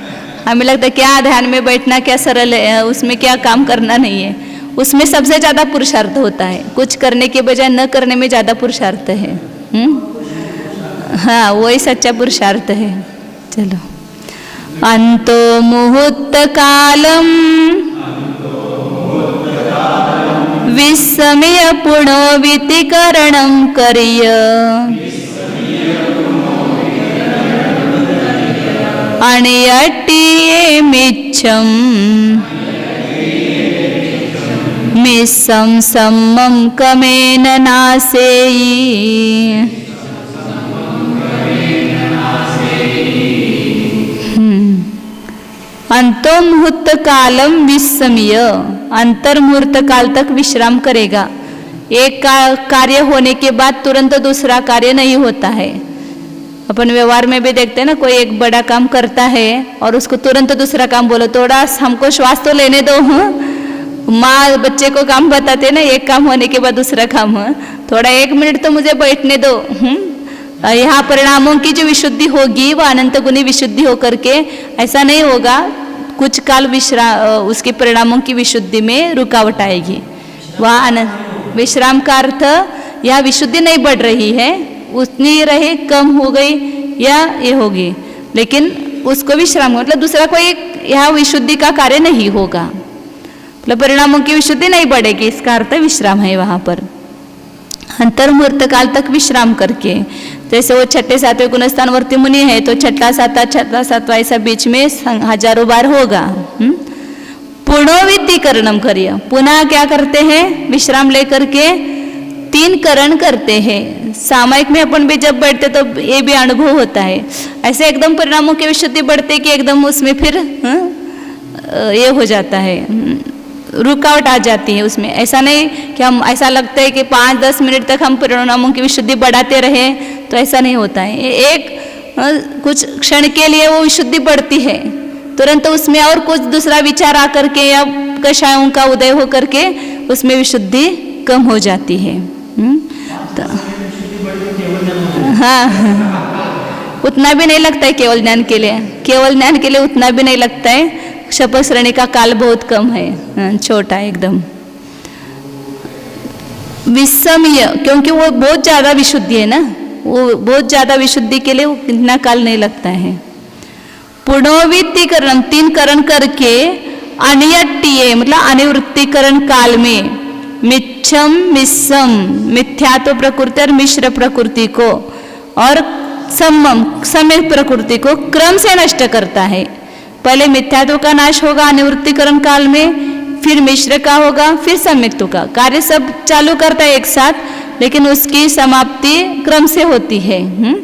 हमें लगता है क्या ध्यान में बैठना क्या सरल है, उसमें क्या काम करना नहीं है, उसमें सबसे ज़्यादा पुरुषार्थ होता है। कुछ करने के बजाय न करने में ज़्यादा पुरुषार्थ है। हाँ, वही सच्चा पुरुषार्थ है। चलो, अंतो मुहूर्त कालम विस्मय पुनोवितिकरणं कर्य अणयट्टिये मिच्छं मिस्सं सम्मं कमेन नासेयि। अंतो मुहूर्त कालम विस्मय, अंतर मुहूर्त काल तक विश्राम करेगा। एक कार्य होने के बाद तुरंत दूसरा कार्य नहीं होता है। अपन व्यवहार में भी देखते हैं ना, कोई एक बड़ा काम करता है और उसको तुरंत दूसरा काम बोलो, थोड़ा हमको श्वास तो लेने दो। माँ बच्चे को काम बताते ना, एक काम होने के बाद दूसरा काम, थोड़ा 1 मिनट तो मुझे बैठने दो। यहाँ परिणामों की जो विशुद्धि होगी वो अनंत गुणी विशुद्धि होकर के ऐसा नहीं होगा, कुछ काल उसके परिणामों की विशुद्धि में रुकावट आएगी। वह विश्राम का अर्थ यह विशुद्धि नहीं बढ़ रही है, उतनी रहे, कम हो गई या ये होगी, लेकिन उसको विश्राम मतलब दूसरा कोई यह विशुद्धि का कार्य नहीं होगा, मतलब परिणामों की विशुद्धि नहीं बढ़ेगी, इसका अर्थ विश्राम है वहाँ पर। अंतर मुहूर्त काल तक विश्राम करके, जैसे वो छठे सातवें गुणस्थानवर्ती मुनि है तो छठा सातवां ऐसा बीच में हजारों बार होगा। पुनोवितिकरणम करिए, पुनः क्या करते हैं, विश्राम लेकर के 3 करण करते हैं। सामयिक में अपन भी जब बैठते तो ये भी अनुभव होता है, ऐसे एकदम परिणामों की विशुद्धि बढ़ते कि एकदम उसमें फिर ये हो जाता है, रुकावट आ जाती है उसमें। ऐसा नहीं कि हम ऐसा लगता है कि 5-10 मिनट तक हम परिणामों की विशुद्धि बढ़ाते रहे, तो ऐसा नहीं होता है। एक कुछ क्षण के लिए वो विशुद्धि बढ़ती है, तुरंत उसमें और कुछ दूसरा विचार आकर के या कषायों का उदय हो करके उसमें विशुद्धि कम हो जाती है। तो हाँ, उतना भी नहीं लगता है केवल ज्ञान के लिए, केवल ज्ञान के लिए उतना भी नहीं लगता है। शपथ श्रेणी का काल बहुत कम है, छोटा एकदम। विस्मय, क्योंकि वो बहुत ज्यादा विशुद्धि है ना, वो बहुत ज्यादा विशुद्धि के लिए वो इतना काल नहीं लगता है। पुनोवितिकरण 3 करण करके अनियट्टिये मतलब अनिवृत्तिकरण काल में मिच्छम मिस्सम मिथ्यात्व प्रकृति और मिश्र प्रकृति को और सम्मम सम्यक प्रकृति को क्रम से नष्ट करता है। पहले मिथ्यात्व का नाश होगा अनिवृत्तिकरण काल में, फिर मिश्र का होगा, फिर सम्यक्त्व का। कार्य सब चालू करता है एक साथ, लेकिन उसकी समाप्ति क्रम से होती है। यहाँ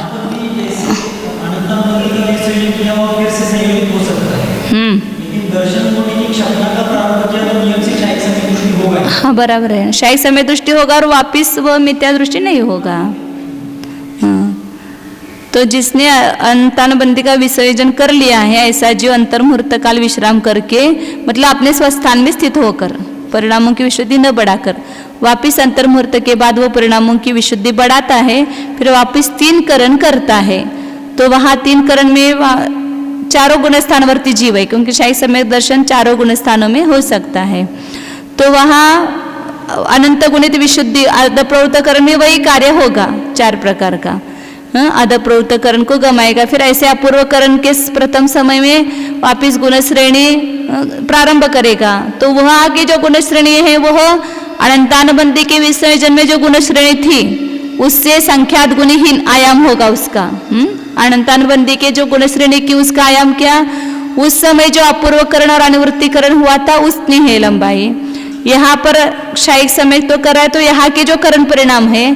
पर भी जैसे हाँ बराबर है, शाही समय दृष्टि होगा और वापिस वो मिथ्या दृष्टि नहीं होगा। हाँ तो जिसने अंतानुबंदी का विसर्जन कर लिया है ऐसा जीव अंतर्मुहूर्त काल विश्राम करके, मतलब अपने स्वस्थान में स्थित होकर परिणामों की विशुद्धि न बढ़ाकर वापिस अंतर्मुहूर्त के बाद वो परिणामों की विशुद्धि बढ़ाता है, फिर वापिस 3 करण करता है। तो वहाँ 3 करण में चारों गुणस्थानवर्ती जीव है, क्योंकि शाही समय दर्शन चारों गुणस्थानों में हो सकता है। तो वहाँ अनंत गुणित विशुद्धि अधप्रवृत्तकरण में वही कार्य होगा 4 प्रकार का। अधप्रवृत्तकरण को गमाएगा, फिर ऐसे अपूर्वकरण के प्रथम समय में वापिस गुण श्रेणी प्रारंभ करेगा। तो वहाँ की जो गुण श्रेणी है वो अनंतानुबंधी के विसर्जन में जो गुण श्रेणी थी उससे संख्यात गुणहीन आयाम होगा उसका। अनंतानुबंधी के जो गुण श्रेणी की उसका आयाम क्या, उस समय जो अपूर्वकरण और अनुवृत्तिकरण हुआ था उतनी है लंबाई। यहाँ पर क्षयिक समय तो कर रहा है, तो यहाँ के जो करण परिणाम है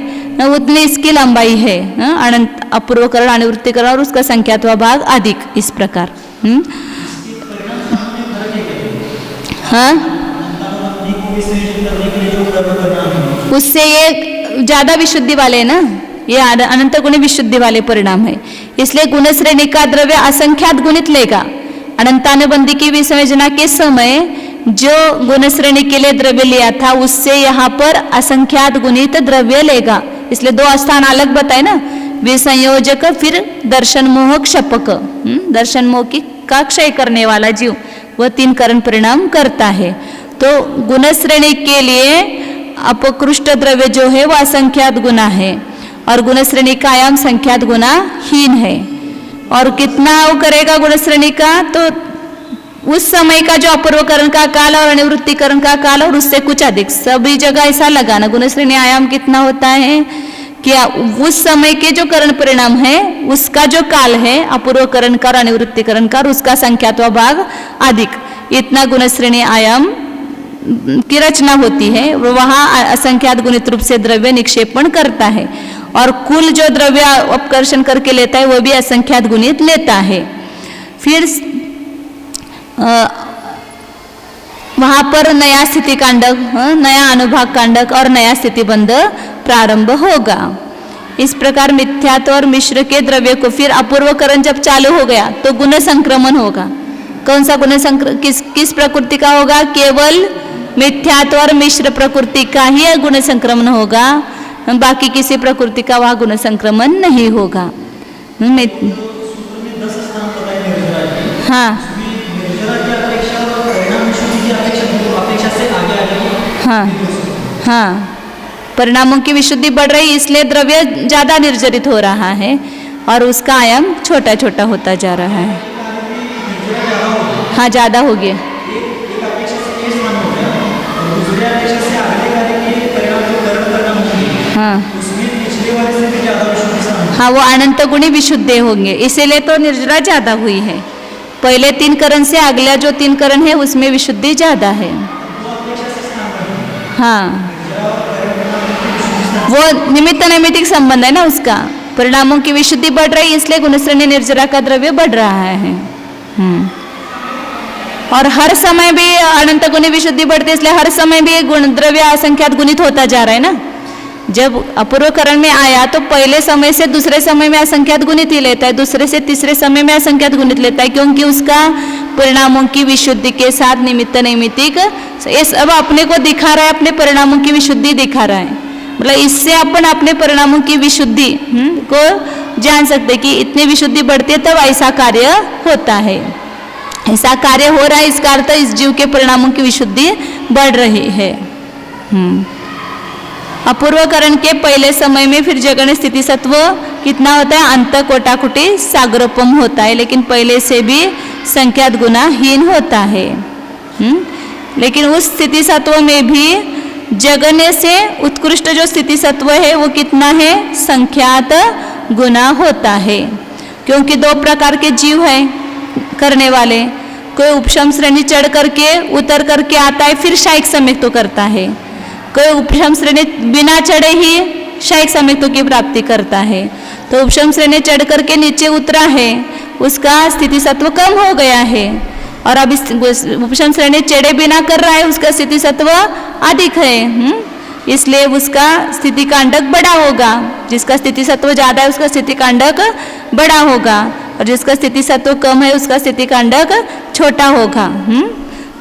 उतनी इसकी लंबाई है। अनंत अपूर्वकरण अनुवृत्तिकरण और उसका संख्यात्वा भाग अधिक, इस प्रकार। हाँ उससे ये ज्यादा विशुद्धि वाले है ना, ये अनंत गुणी विशुद्धि वाले परिणाम है, इसलिए गुण श्रेणी का द्रव्य असंख्यात गुणित लेगा। अनंतानुबंधी की विसर्जना के समय जो गुण श्रेणी के लिए द्रव्य लिया था उससे यहाँ पर असंख्यात गुणित द्रव्य लेगा, इसलिए 2 स्थान अलग बताए ना, विसंयोजक फिर दर्शन मोह क्षपक। दर्शन मोह की का क्षय करने वाला जीव वह 3 करण परिणाम करता है। तो गुण श्रेणी के लिए अपकृष्ट द्रव्य जो है वह असंख्यात गुना है और गुण श्रेणी का आयाम संख्यात गुना हीन है। और कितना वो करेगा गुण श्रेणी का, तो उस समय का जो अपूर्वकरण का काल और अनुवृत्तिकरण का काल और उससे कुछ अधिक, सभी जगह ऐसा लगाना। गुण श्रेणी आयाम कितना होता है कि उस समय के जो करण परिणाम है उसका जो काल है अपूर्वकरण का और अनुवृत्तिकरण का और उसका संख्यात्वा भाग अधिक, इतना गुण श्रेणी आयाम की रचना होती है। वहाँ असंख्यात गुणित रूप से द्रव्य निक्षेपण करता है और कुल जो द्रव्य अपकर्षण करके लेता है वो भी असंख्यात गुणित लेता है। फिर वहाँ पर नया स्थिति कांडक, नया अनुभाग कांडक और नया स्थिति बंध प्रारंभ होगा। इस प्रकार मिथ्यात्व और मिश्र के द्रव्य को फिर अपूर्वकरण जब चालू हो गया तो गुण संक्रमण होगा। कौन सा गुण किस प्रकृति का होगा, केवल मिथ्यात्व और मिश्र प्रकृति का ही गुण संक्रमण होगा, बाकी किसी प्रकृति का वह गुण संक्रमण नहीं होगा। हाँ हाँ हाँ परिणामों की विशुद्धि बढ़ रही, इसलिए द्रव्य ज्यादा निर्जरित हो रहा है और उसका आयाम छोटा छोटा होता जा रहा है। हाँ ज्यादा हो गया। हाँ हाँ वो अनंत गुणी विशुद्ध होंगे, इसीलिए तो निर्जरा ज्यादा हुई है। पहले 3 करण से अगला जो 3 करण है उसमें विशुद्धि ज्यादा है। हाँ वो निमित्त नैमित्तिक संबंध है ना उसका, परिणामों की विशुद्धि बढ़ रही इसलिए गुणश्रेणी निर्जरा का द्रव्य बढ़ रहा है। और हर समय भी अनंत गुणी विशुद्धि बढ़ती है, इसलिए हर समय भी गुण द्रव्य असंख्यात गुणित होता जा रहा है ना। जब अपूर्वकरण में आया तो पहले समय से दूसरे समय में असंख्यात गुणित ही लेता है, दूसरे से तीसरे समय में असंख्यात गुणित लेता है, क्योंकि उसका परिणामों की विशुद्धि के साथ निमित्त नैमित्तिक ये सब अपने को दिखा रहा है, अपने परिणामों की विशुद्धि दिखा रहा है। मतलब इससे अपन अपने परिणामों की विशुद्धि को जान सकते कि इतनी विशुद्धि बढ़ती है तब ऐसा कार्य होता है, ऐसा कार्य हो रहा है, इसका अर्थ इस जीव के परिणामों की विशुद्धि बढ़ रही है। अपूर्वकरण के पहले समय में फिर जगन स्थिति सत्व कितना होता है, अंत कोटाकुटी सागरोपम होता है, लेकिन पहले से भी संख्यात गुना हीन होता है। लेकिन उस स्थिति सत्व में भी जगन्य से उत्कृष्ट जो स्थिति सत्व है वो कितना है, संख्यात गुना होता है। क्योंकि 2 प्रकार के जीव है करने वाले, कोई उपशम श्रेणी चढ़ करके उतर करके आता है फिर शायिक समिक्तो करता है, कोई उपशम श्रेणी बिना चढ़े ही शायिक समिक्तो की प्राप्ति करता है। तो उपशम श्रेणी चढ़ करके नीचे उतरा है, उसका स्थिति सत्व कम हो गया है, और अब इस उपशम श्रेणी चढ़े बिना कर रहा है, उसका स्थिति सत्व अधिक है, इसलिए उसका स्थिति कांडक बड़ा होगा। जिसका स्थिति सत्व ज्यादा है उसका स्थिति कांडक बड़ा होगा, और जिसका स्थिति सत्व कम है उसका स्थिति कांडक छोटा होगा।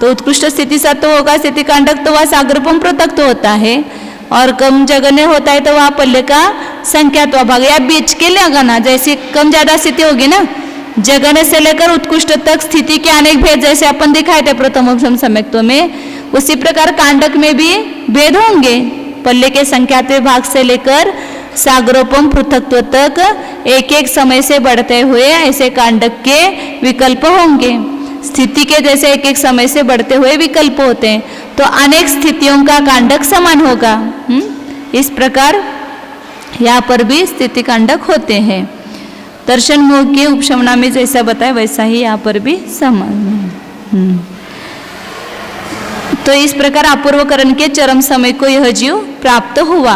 तो उत्कृष्ट स्थिति सत्व होगा स्थिति कांडक, तो वह सागरोपम पृथक्त्व होता है, और कम जगन्य होता है तो वह पल्ले का संख्यात्व भाग या बीच के लगाना। जैसे कम ज्यादा स्थिति होगी ना, जगन्य से लेकर उत्कृष्ट तक स्थिति के अनेक भेद जैसे अपन दिखाए थे प्रथम उपशम सम्यक्त्व में, उसी प्रकार कांडक में भी भेद होंगे। पल्ले के संख्यात्व भाग से लेकर सागरोपम पृथक्त्व तक एक एक समय से बढ़ते हुए ऐसे कांडक के विकल्प होंगे। स्थिति के जैसे एक एक समय से बढ़ते हुए विकल्प होते हैं, तो अनेक स्थितियों का कांडक समान होगा। इस प्रकार यहाँ पर भी स्थिति कांडक होते हैं। दर्शन मोह के उपशमना में जैसा बताया वैसा ही यहाँ पर भी समान है। तो इस प्रकार अपूर्वकरण के चरम समय को यह जीव प्राप्त हुआ।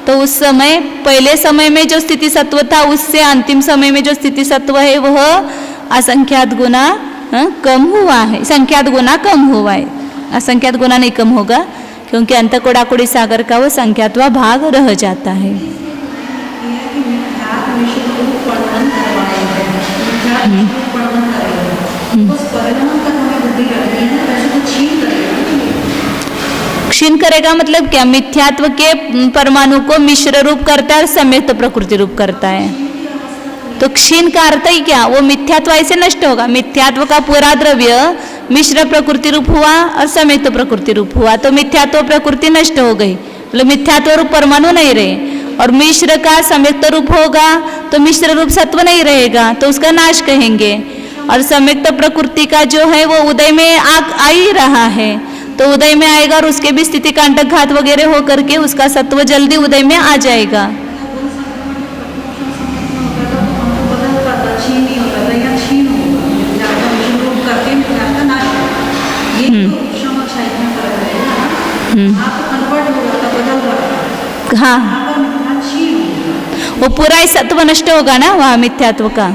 तो उस समय पहले समय में जो स्थिति सत्व था उससे अंतिम समय में जो स्थिति सत्व है वह असंख्यात गुना कम हुआ है, संख्यात गुना कम हुआ है। असंख्यात गुना नहीं कम होगा, क्योंकि अंत कोड़ाकोड़ी सागर का वो संख्यात्वा भाग रह जाता है। क्षीण करेगा मतलब क्या? मिथ्यात्व के परमाणु को मिश्र रूप करता है और सम्यक्त प्रकृति रूप करता है। तो क्षीण का अर्थ ही क्या? वो मिथ्यात्व ऐसे नष्ट होगा। मिथ्यात्व का पूरा द्रव्य मिश्र प्रकृति रूप हुआ और सम्यक्त प्रकृति रूप हुआ, तो मिथ्यात्व प्रकृति नष्ट हो गई, मतलब मिथ्यात्व रूप परमाणु नहीं रहे। और मिश्र का सम्यक्त रूप होगा तो मिश्र रूप सत्व नहीं रहेगा, तो उसका नाश कहेंगे। और सम्यक्त प्रकृति का जो है वो उदय में आ ही रहा है, तो उदय में आएगा और उसके भी स्थिति कांटक घात वगैरह हो करके उसका सत्व जल्दी उदय में आ जाएगा। हाँ, वो पूरा ही सत्व नष्ट होगा ना वहाँ मिथ्यात्व का।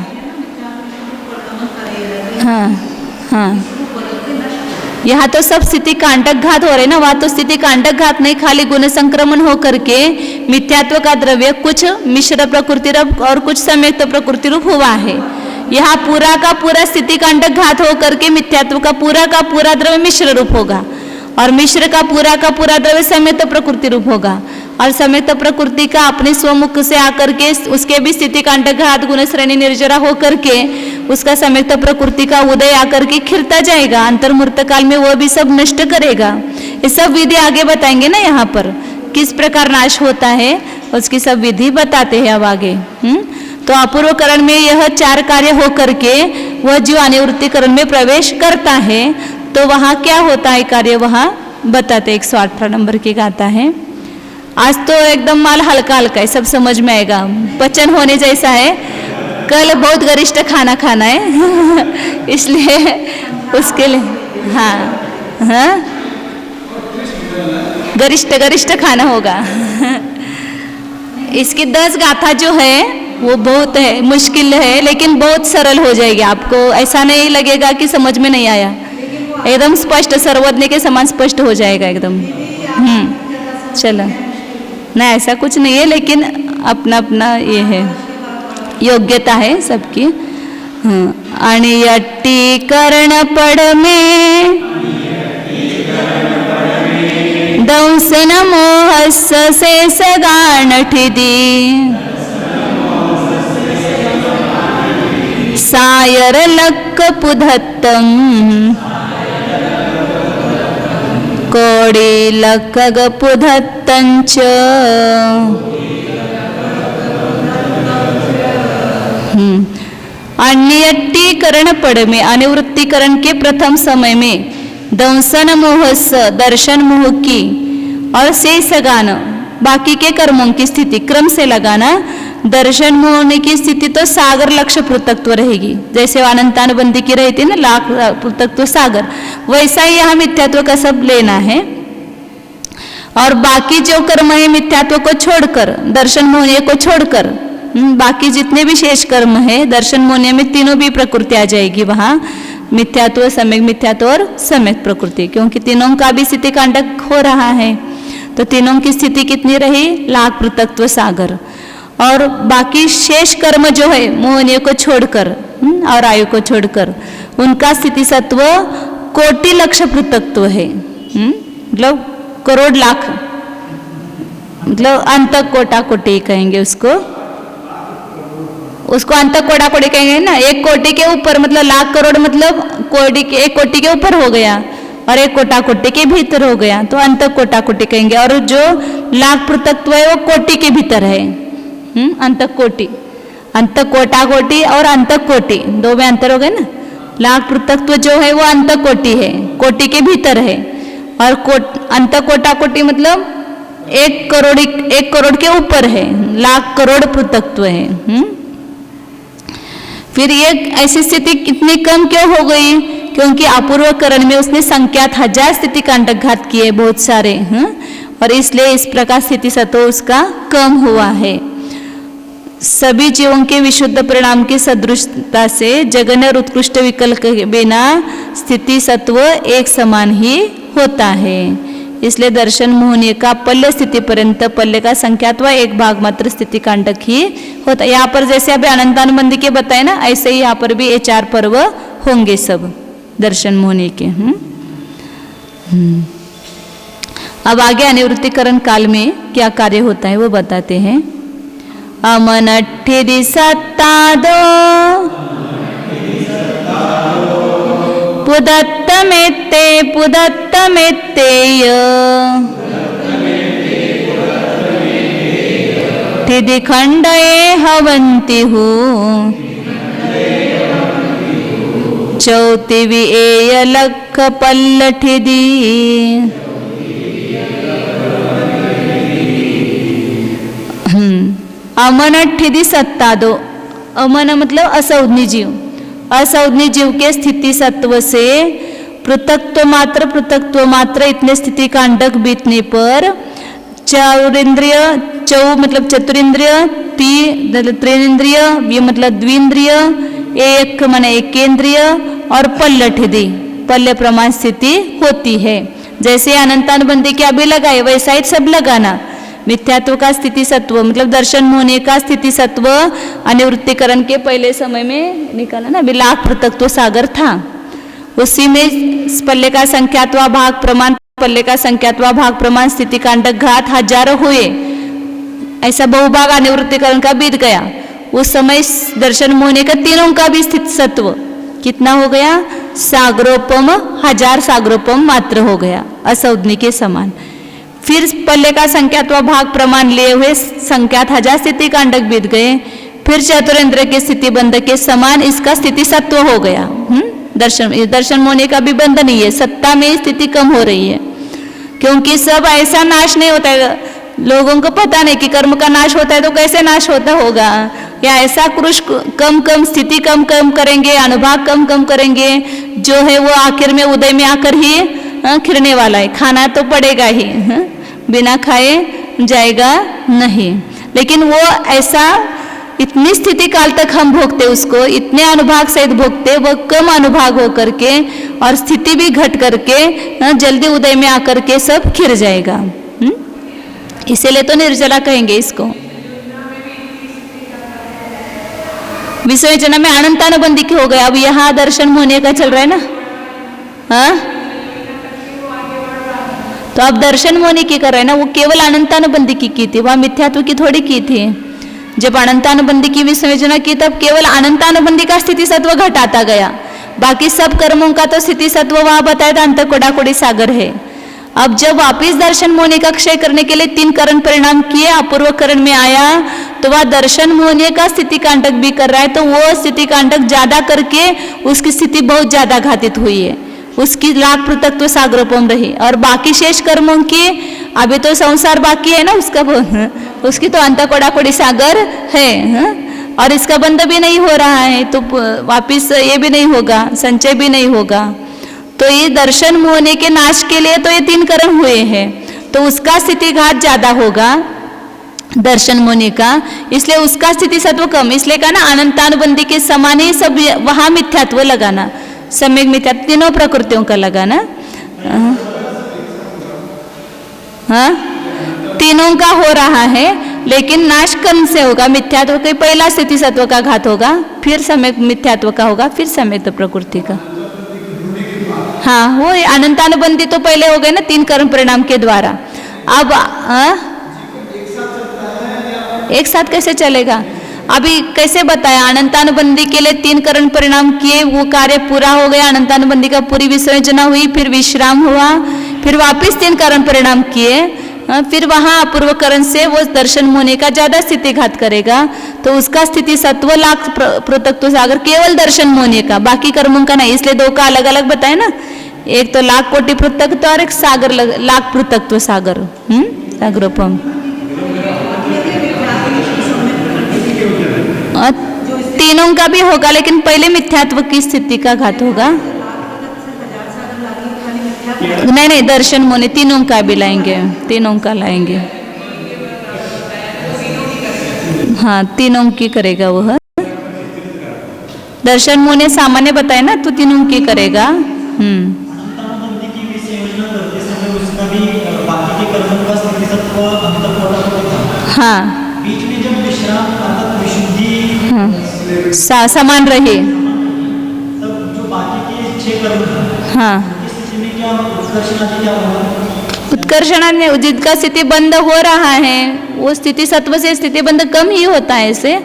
हाँ हाँ, यहाँ तो सब स्थिति कांटक घात हो रहे ना, वहाँ तो स्थिति कांटक घात नहीं, खाली गुण संक्रमण हो करके मिथ्यात्व का द्रव्य कुछ मिश्र प्रकृति रूप और कुछ सम्यक्त प्रकृति रूप हुआ है। यहाँ पूरा का पूरा स्थिति कांटक घात हो करके मिथ्यात्व का पूरा द्रव्य मिश्र रूप होगा, और मिश्र का पूरा द्रव्य सम्यक्त प्रकृति रूप होगा, और सम्यक्त प्रकृति का अपने स्वमुख से आकर के उसके भी स्थिति कांटक घात गुण श्रेणी निर्जरा हो करके उसका सम्यक्त प्रकृति का उदय आकर के खिरता जाएगा। अंतर्मूर्त काल में वो भी सब नष्ट करेगा। ये सब विधि आगे बताएंगे ना, यहाँ पर किस प्रकार नाश होता है उसकी सब विधि बताते हैं अब आगे। तो अपूर्वकरण में यह 4 कार्य हो करके वह जीव अनिवृत्तिकरण में प्रवेश करता है। तो वहाँ क्या होता है कार्य, वहाँ बताते 118 नंबर की गाता है। आज तो एकदम माल हल्का हल्का है, सब समझ में आएगा, पचन होने जैसा है। कल बहुत गरिष्ठ खाना खाना है इसलिए उसके लिए हाँ गरिष्ठ खाना होगा। इसकी 10 गाथा जो है वो बहुत है मुश्किल है, लेकिन बहुत सरल हो जाएगी। आपको ऐसा नहीं लगेगा कि समझ में नहीं आया, एकदम स्पष्ट सर्वज्ञ के समान स्पष्ट हो जाएगा एकदम। चलो ना, ऐसा कुछ नहीं है, लेकिन अपना अपना ये है, योग्यता है सबकी। अणियट्टी कर्ण पड़ में दंसन मोहस से सगान ठिदी सायर लक्क पुधत्तम कोड़ी लक्कग पुधत्तंच। अन्यट्टीकरण पड़ में अनिवृत्तिकरण के प्रथम समय में दंसन मोहस दर्शन मोह की और शेष गान बाकी के कर्मों की स्थिति क्रम से लगाना। दर्शन मोह की स्थिति तो सागर लक्ष्य पृथक्त्व रहेगी, जैसे अनंतानुबंधी की रहती है ना लाख पृथक्त्व सागर, वैसा ही यहाँ मिथ्यात्व का सब लेना है। और बाकी जो कर्म है मिथ्यात्व को छोड़कर, दर्शन मोहनीय को छोड़कर बाकी जितने भी शेष कर्म है दर्शन मोहनीय में तीनों भी प्रकृति आ जाएगी वहाँ। मिथ्यात्व, सम्यक मिथ्यात्व और सम्यक प्रकृति, क्योंकि तीनों का भी स्थिति कांडक हो रहा है। तो तीनों की स्थिति कितनी रही? लाख पृथक्त्व सागर। और बाकी शेष कर्म जो है मोहनीय को छोड़कर और आयु को छोड़कर, उनका स्थिति सत्व कोटि लक्ष पृथक्त्व है, मतलब करोड़ लाख, मतलब अंत कोटा कोटि कहेंगे उसको अंत कोटा कोटि कहेंगे ना। 1 कोटि के ऊपर मतलब लाख करोड़, मतलब कोटि के 1 कोटि के ऊपर हो गया और 1 कोटा कोटि के भीतर हो गया, तो अंत कोटा कोटि कहेंगे। और जो लाख पृथक्त्व है वो कोटि के भीतर है, अंत कोटि, अंत कोटा कोटि और अंत कोटि, दो में अंतर हो गए ना। लाख पृथक्त्व जो है वो अंत कोटि है, कोटि के भीतर है, और अंत कोटा कोटि मतलब 1 करोड़ के ऊपर है, लाख करोड़ पृथक्त्व है। फिर ये ऐसी स्थिति इतनी कम क्यों हो गई? क्योंकि अपूर्व करण में उसने संख्यात 1000 स्थिति कांडक घात किए बहुत सारे, और इसलिए इस प्रकार स्थिति सत्व उसका कम हुआ है। सभी जीवों के विशुद्ध परिणाम की सदृशता से जगन्य और उत्कृष्ट विकल्प के बिना स्थिति सत्व एक समान ही होता है। इसलिए दर्शन मोहनीय का पल्य स्थिति पर्यंत पल्य का संख्यात्व 1 भाग मात्र स्थिति कांडक ही होता है। यहाँ पर जैसे अभी अनंतानुबंधी के बताए ना, ऐसे ही यहाँ पर भी ये 4 पर्व होंगे सब दर्शन मोहनीय के। अब आगे अनिवृत्तिकरण काल में क्या कार्य होता है वो बताते हैं। अमनट्ठिदि सत्तादो पुदत्तमेत्ते पुदत्तमेत्तेय ठिदि खण्डये हवन्तिहु चौतिवि एय लक्ख पल्लठिदि। अमनट्ठिदि सत्तादो, अमन मतलब असंज्ञ जीव, असंज्ञ जीव के स्थिति सत्व से पृथक्त्व मात्र इतने स्थिति कांडक बीतने पर चौरिंद्रिय, चौ मतलब चतुरिंद्रिय, त्रिनेन्द्रिय, ये मतलब द्विंद्रिय, एक माने एकेंद्रिय और पल्लठिदि पल्य प्रमाण स्थिति होती है। जैसे अनंतानुबंधी के अभी लगाए वैसा ही सब लगाना। मिथ्यात्व का स्थिति सत्व मतलब दर्शन मोहनीय का स्थिति सत्व अनिवृत्तिकरण के पहले समय में निकाला ना, अभी लाख पृथक्त्व सागर था, उसी में पल्ले का संख्यात्वा भाग प्रमाण, पल्ले का संख्यात्वा भाग प्रमाण स्थिति कांडक घात 1000 हुए, ऐसा बहुभाग अनिवृत्तिकरण का बीत गया। उस समय दर्शन मोहनीय का तीनों का भी स्थिति सत्व कितना हो गया? सागरोपम 1000 सागरोपम मात्र हो गया, असंज्ञ के समान। फिर पल्ले का संख्यात्वा भाग प्रमाण लिए हुए संख्यात 1000 स्थिति कांडक बीत गए, फिर चतुरेंद्र के स्थिति बंध के समान इसका स्थिति सत्व हो गया। दर्शन मोहनीय का भी बंध नहीं है, सत्ता में स्थिति कम हो रही है, क्योंकि सब ऐसा नाश नहीं होता है। लोगों को पता नहीं कि कर्म का नाश होता है तो कैसे नाश होता होगा, या ऐसा क्रुश कम स्थिति कम करेंगे, अनुभाग कम करेंगे, जो है वो आखिर में उदय में आकर ही खिरने वाला है, खाना तो पड़ेगा ही, बिना खाए जाएगा नहीं। लेकिन वो ऐसा इतनी स्थिति काल तक हम भोगते, उसको इतने अनुभाग सहित भोगते, वो कम अनुभाग हो करके और स्थिति भी घट करके जल्दी उदय में आकर के सब खिर जाएगा। इसीलिए तो निर्जला कहेंगे इसको। विश्वचना में अनंतानुबंधी की हो गया, अब यहाँ दर्शन मोहनीय का चल रहा है ना। हाँ, तो अब दर्शन मोहनीय की कर रहे हैं ना, वो केवल अनंतानुबंधी की थी, वहां मिथ्यात्व की थोड़ी की थी। जब अनंतानुबंधी की विश्वचना की तब केवल अनंतानुबंधी का स्थिति सत्व घटाता गया, बाकी सब कर्मों का तो स्थिति सत्व वहां बताया था अंत कोडाकोड़ी सागर है। अब जब वापिस दर्शन मोहनीय का क्षय करने के लिए 3 करण परिणाम किए, अपूर्व करण में आया तो वह दर्शन मोहनीय का स्थिति कांडक भी कर रहा है, तो वो स्थिति कांडक ज्यादा करके उसकी स्थिति बहुत ज्यादा घातित हुई है, उसकी लाख पृथक्त्व सागरोपम रही। और बाकी शेष कर्मों की अभी तो संसार बाकी है ना, उसकी तो अंत कोडाकोड़ी सागर है, और इसका बंध भी नहीं हो रहा है, तो वापिस ये भी नहीं होगा, संचय भी नहीं होगा। तो ये दर्शन मोहनीय के नाश के लिए तो ये 3 करण हुए हैं, तो उसका स्थिति घात ज्यादा होगा दर्शन मोहनीय का, इसलिए उसका स्थिति सत्व कम, इसलिए कहा ना अनंतानुबंधी के समान ही सब वहां मिथ्यात्व लगाना। सम्यक मिथ्या, तीनों प्रकृतियों का लगा ना। हाँ, तीनों का हो रहा है, लेकिन नाश कर्म से होगा। मिथ्यात्व का पहला स्थिति सत्व का घात होगा, फिर सम्यक मिथ्यात्व का होगा, फिर सम्यक प्रकृति का। हाँ, वो अनंतानुबंधी तो पहले हो गए ना 3 कर्म परिणाम के द्वारा। अब एक साथ कैसे चलेगा? अभी कैसे बताया, अनंतानुबंधी के लिए 3 कर्म परिणाम किए, वो कार्य पूरा हो गया, अनंतानुबंधी का पूरी विसर्जना हुई, फिर विश्राम हुआ, फिर वापस 3 कर्म परिणाम किए, फिर वहाँ अपूर्व करण से वो दर्शन होने का ज्यादा स्थिति घात करेगा, तो उसका स्थिति सत्व लाख पृथक्त्व सागर केवल दर्शन होने का, बाकी कर्मों का नहीं। इसलिए 2 का अलग अलग बताए ना, एक तो लाख कोटि पृथक्त्व और एक सागर लाख पृथक्त्व सागर, सागरोपम। तीनों का भी होगा, लेकिन पहले मिथ्यात्व की स्थिति का घात होगा। नहीं, दर्शन मोने तीनों का भी लाएंगे, तीनों का लाएंगे। हाँ, तीनों की करेगा वह। दर्शन मोने सामान्य बताए ना, तो तीनों की करेगा। अनंतानुबंधी की विसर्जना करते समय उसका भी बाकी के कर्मों का स्थिति सत्व अंतःकोटि था। हाँ, बीच में जब विश्राम अर्थात विशुद्धि समान रहे, तब जो बाकी के 6 कर्म थे, हाँ, इस स्थिति में क्या उत्कर्षण आदि क्या होगा? उत्कर्षण जिसका स्थिति बंद हो रहा है, वो स्थिति सत्व से स्थिति बंद कम ही होता है, ऐसे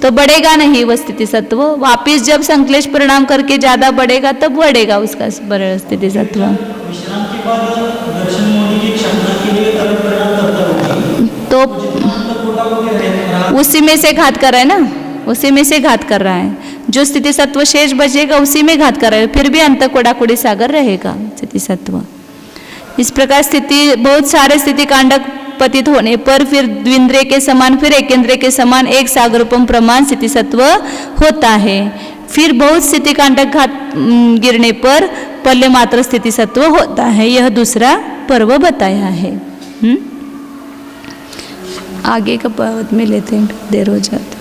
तो बढ़ेगा नहीं वो स्थिति सत्व। वापिस जब संक्लेश परिणाम करके ज्यादा बढ़ेगा तब बढ़ेगा उसका स्थिति सत्व। विश्राम के बाद दर्शन होने की क्षमता के लिए कर्म परिणाम करता होगा, तो अंतःकोटा हो गया, उसी में से घात कर रहा है ना, उसी में से घात कर रहा है। जो स्थिति सत्व शेष बचेगा उसी में घात कर रहा है, फिर भी अंत कोडाकुड़ी सागर रहेगा स्थिति सत्व। इस प्रकार स्थिति बहुत सारे स्थिति कांडक पतित होने पर फिर द्विंद्रिय के समान, फिर एकेंद्रिय के समान एक सागरोपम प्रमाण स्थिति सत्व होता है। फिर बहुत स्थिति कांडक घात गिरने पर पल्य मात्र स्थिति सत्व होता है। यह दूसरा पर्व बताया है। आगे का पद में लेते हैं, देर हो जाता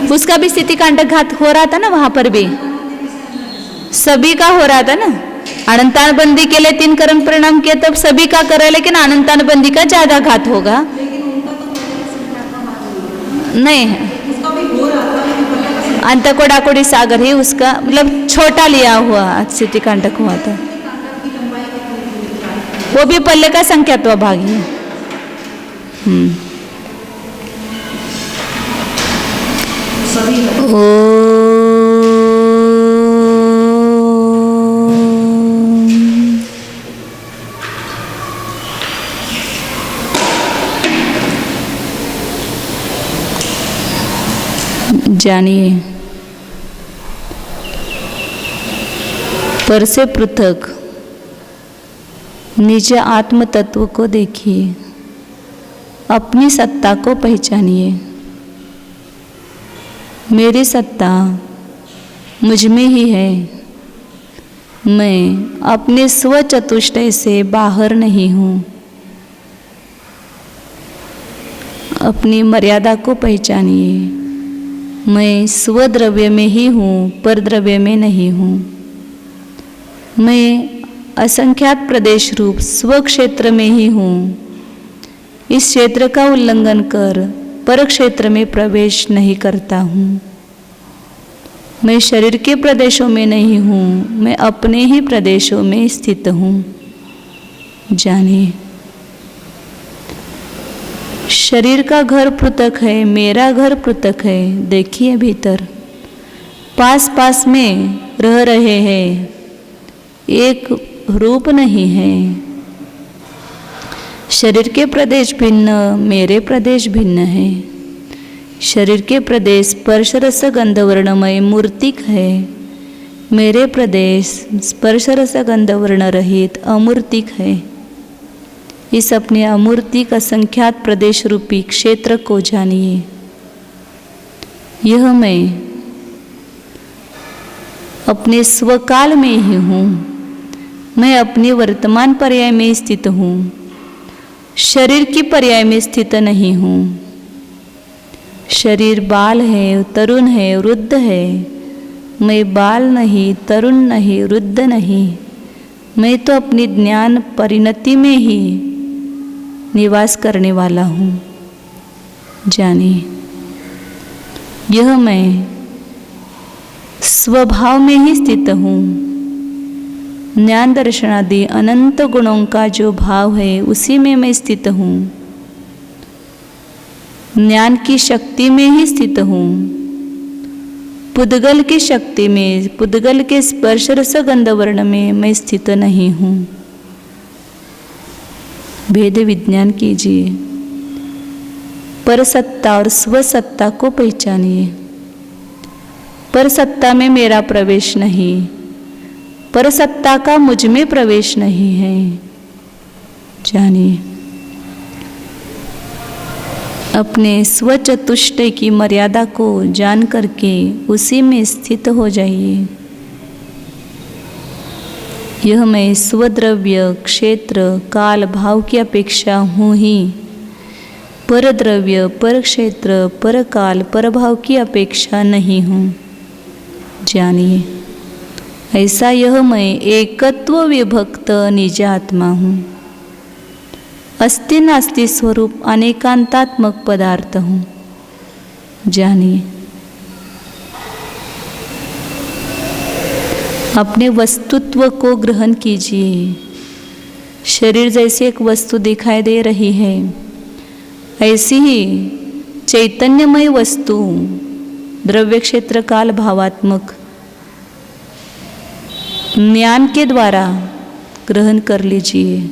उसका भी स्थिति कांडक घात हो रहा था ना, वहां पर भी सभी का हो रहा था ना। अनंतानुबंधी के लिए 3 कर्म परिणाम किए तब सभी का करे, लेकिन अनंतानुबंधी का ज्यादा घात होगा नहीं है। अंतकोडाकोड़ी सागर ही उसका मतलब छोटा लिया हुआ स्थिति कांडक हुआ था, वो भी पल्ले का संख्यात्व भाग है। जानिए, पर से पृथक निज आत्म तत्व को देखिए, अपनी सत्ता को पहचानिए। मेरी सत्ता मुझ में ही है, मैं अपने स्वचतुष्टय से बाहर नहीं हूँ। अपनी मर्यादा को पहचानिए, मैं स्वद्रव्य में ही हूँ, पर द्रव्य में नहीं हूँ। मैं असंख्यात प्रदेश रूप स्व क्षेत्र में ही हूँ। इस क्षेत्र का उल्लंघन कर पर क्षेत्र में प्रवेश नहीं करता हूँ। मैं शरीर के प्रदेशों में नहीं हूँ, मैं अपने ही प्रदेशों में स्थित हूँ। जानिए, शरीर का घर पृथक है, मेरा घर पृथक है। देखिए भीतर पास पास में रह रहे हैं, एक रूप नहीं है। शरीर के प्रदेश भिन्न, मेरे प्रदेश भिन्न है। शरीर के प्रदेश स्पर्श रस गंध वर्णमय मूर्तिक है, मेरे प्रदेश स्पर्श रस गंध वर्ण रहित अमूर्तिक है। इस अपने अमूर्तिक असंख्यात प्रदेश रूपी क्षेत्र को जानिए। यह मैं अपने स्वकाल में ही हूँ, मैं अपने वर्तमान पर्याय में स्थित हूँ। शरीर की पर्याय में स्थित नहीं हूँ। शरीर बाल है, तरुण है, वृद्ध है। मैं बाल नहीं, तरुण नहीं, वृद्ध नहीं। मैं तो अपनी ज्ञान परिणति में ही निवास करने वाला हूँ। जानिए, यह मैं स्वभाव में ही स्थित हूँ। ज्ञान दर्शन आदि अनंत गुणों का जो भाव है उसी में मैं स्थित हूँ। ज्ञान की शक्ति में ही स्थित हूँ। पुद्गल की शक्ति में, पुद्गल के स्पर्श रस गंध वर्ण में मैं स्थित नहीं हूँ। भेद विज्ञान कीजिए। परसत्ता और स्वसत्ता को पहचानिए। परसत्ता में मेरा प्रवेश नहीं, परसत्ता का मुझ में प्रवेश नहीं है। जानिए, अपने स्वचतुष्टय की मर्यादा को जान करके उसी में स्थित हो जाइए। यह मैं स्वद्रव्य, क्षेत्र, काल, भाव की अपेक्षा हूँ ही। पर द्रव्य, पर क्षेत्र, पर काल, पर भाव की अपेक्षा नहीं हूँ। जानिए, ऐसा यह मैं एकत्व विभक्त निज आत्मा हूँ। अस्ति नास्ति स्वरूप अनेकांतात्मक पदार्थ हूँ। जानिए, अपने वस्तुत्व को ग्रहण कीजिए। शरीर जैसे एक वस्तु दिखाई दे रही है, ऐसी ही चैतन्यमय वस्तु द्रव्य, क्षेत्र, काल, भावात्मक ज्ञान के द्वारा ग्रहण कर लीजिए।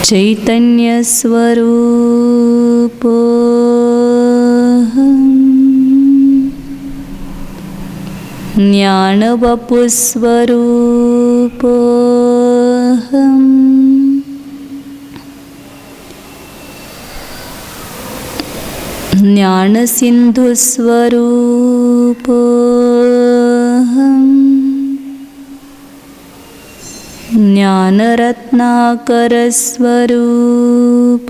चैतन्य स्वरूप ज्ञान वपु स्वरूप ज्ञान सिंधु स्वरूप ज्ञान रत्नाकर स्वरूप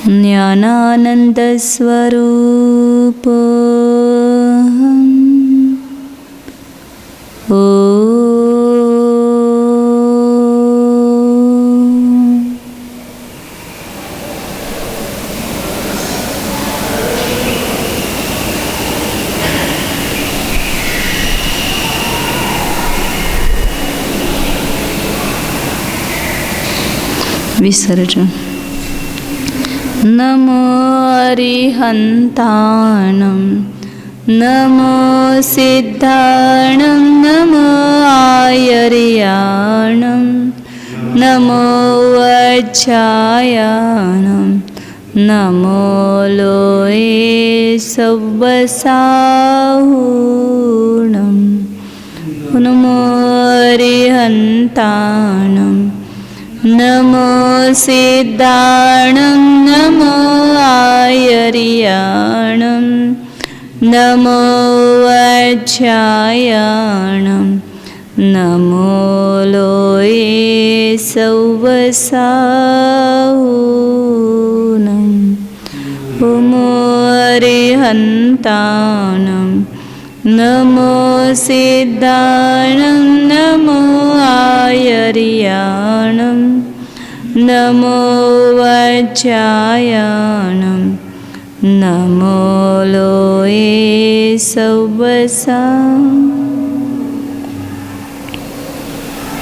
ज्ञानानंद स्वरूप ओ विसर्जन। नमो अरिहन्ताणं, नमो सिद्धाणं, नमो आयर्याणं, नमो वज्रायाणं, नमो लोये सव्वसाहूणं, नमो अरिहन्ताणं, नमो सिद्धाणं, नमो आयर्याणं, नमो वज्रायाणं, नमो लोये सव्वसाहूणं, नमो अरिहन्ताणं, नमो सिद्धाणं, नमो आयर्याणं, नमो वज्रायाणं, नमो लोये सव्वसाहूणं।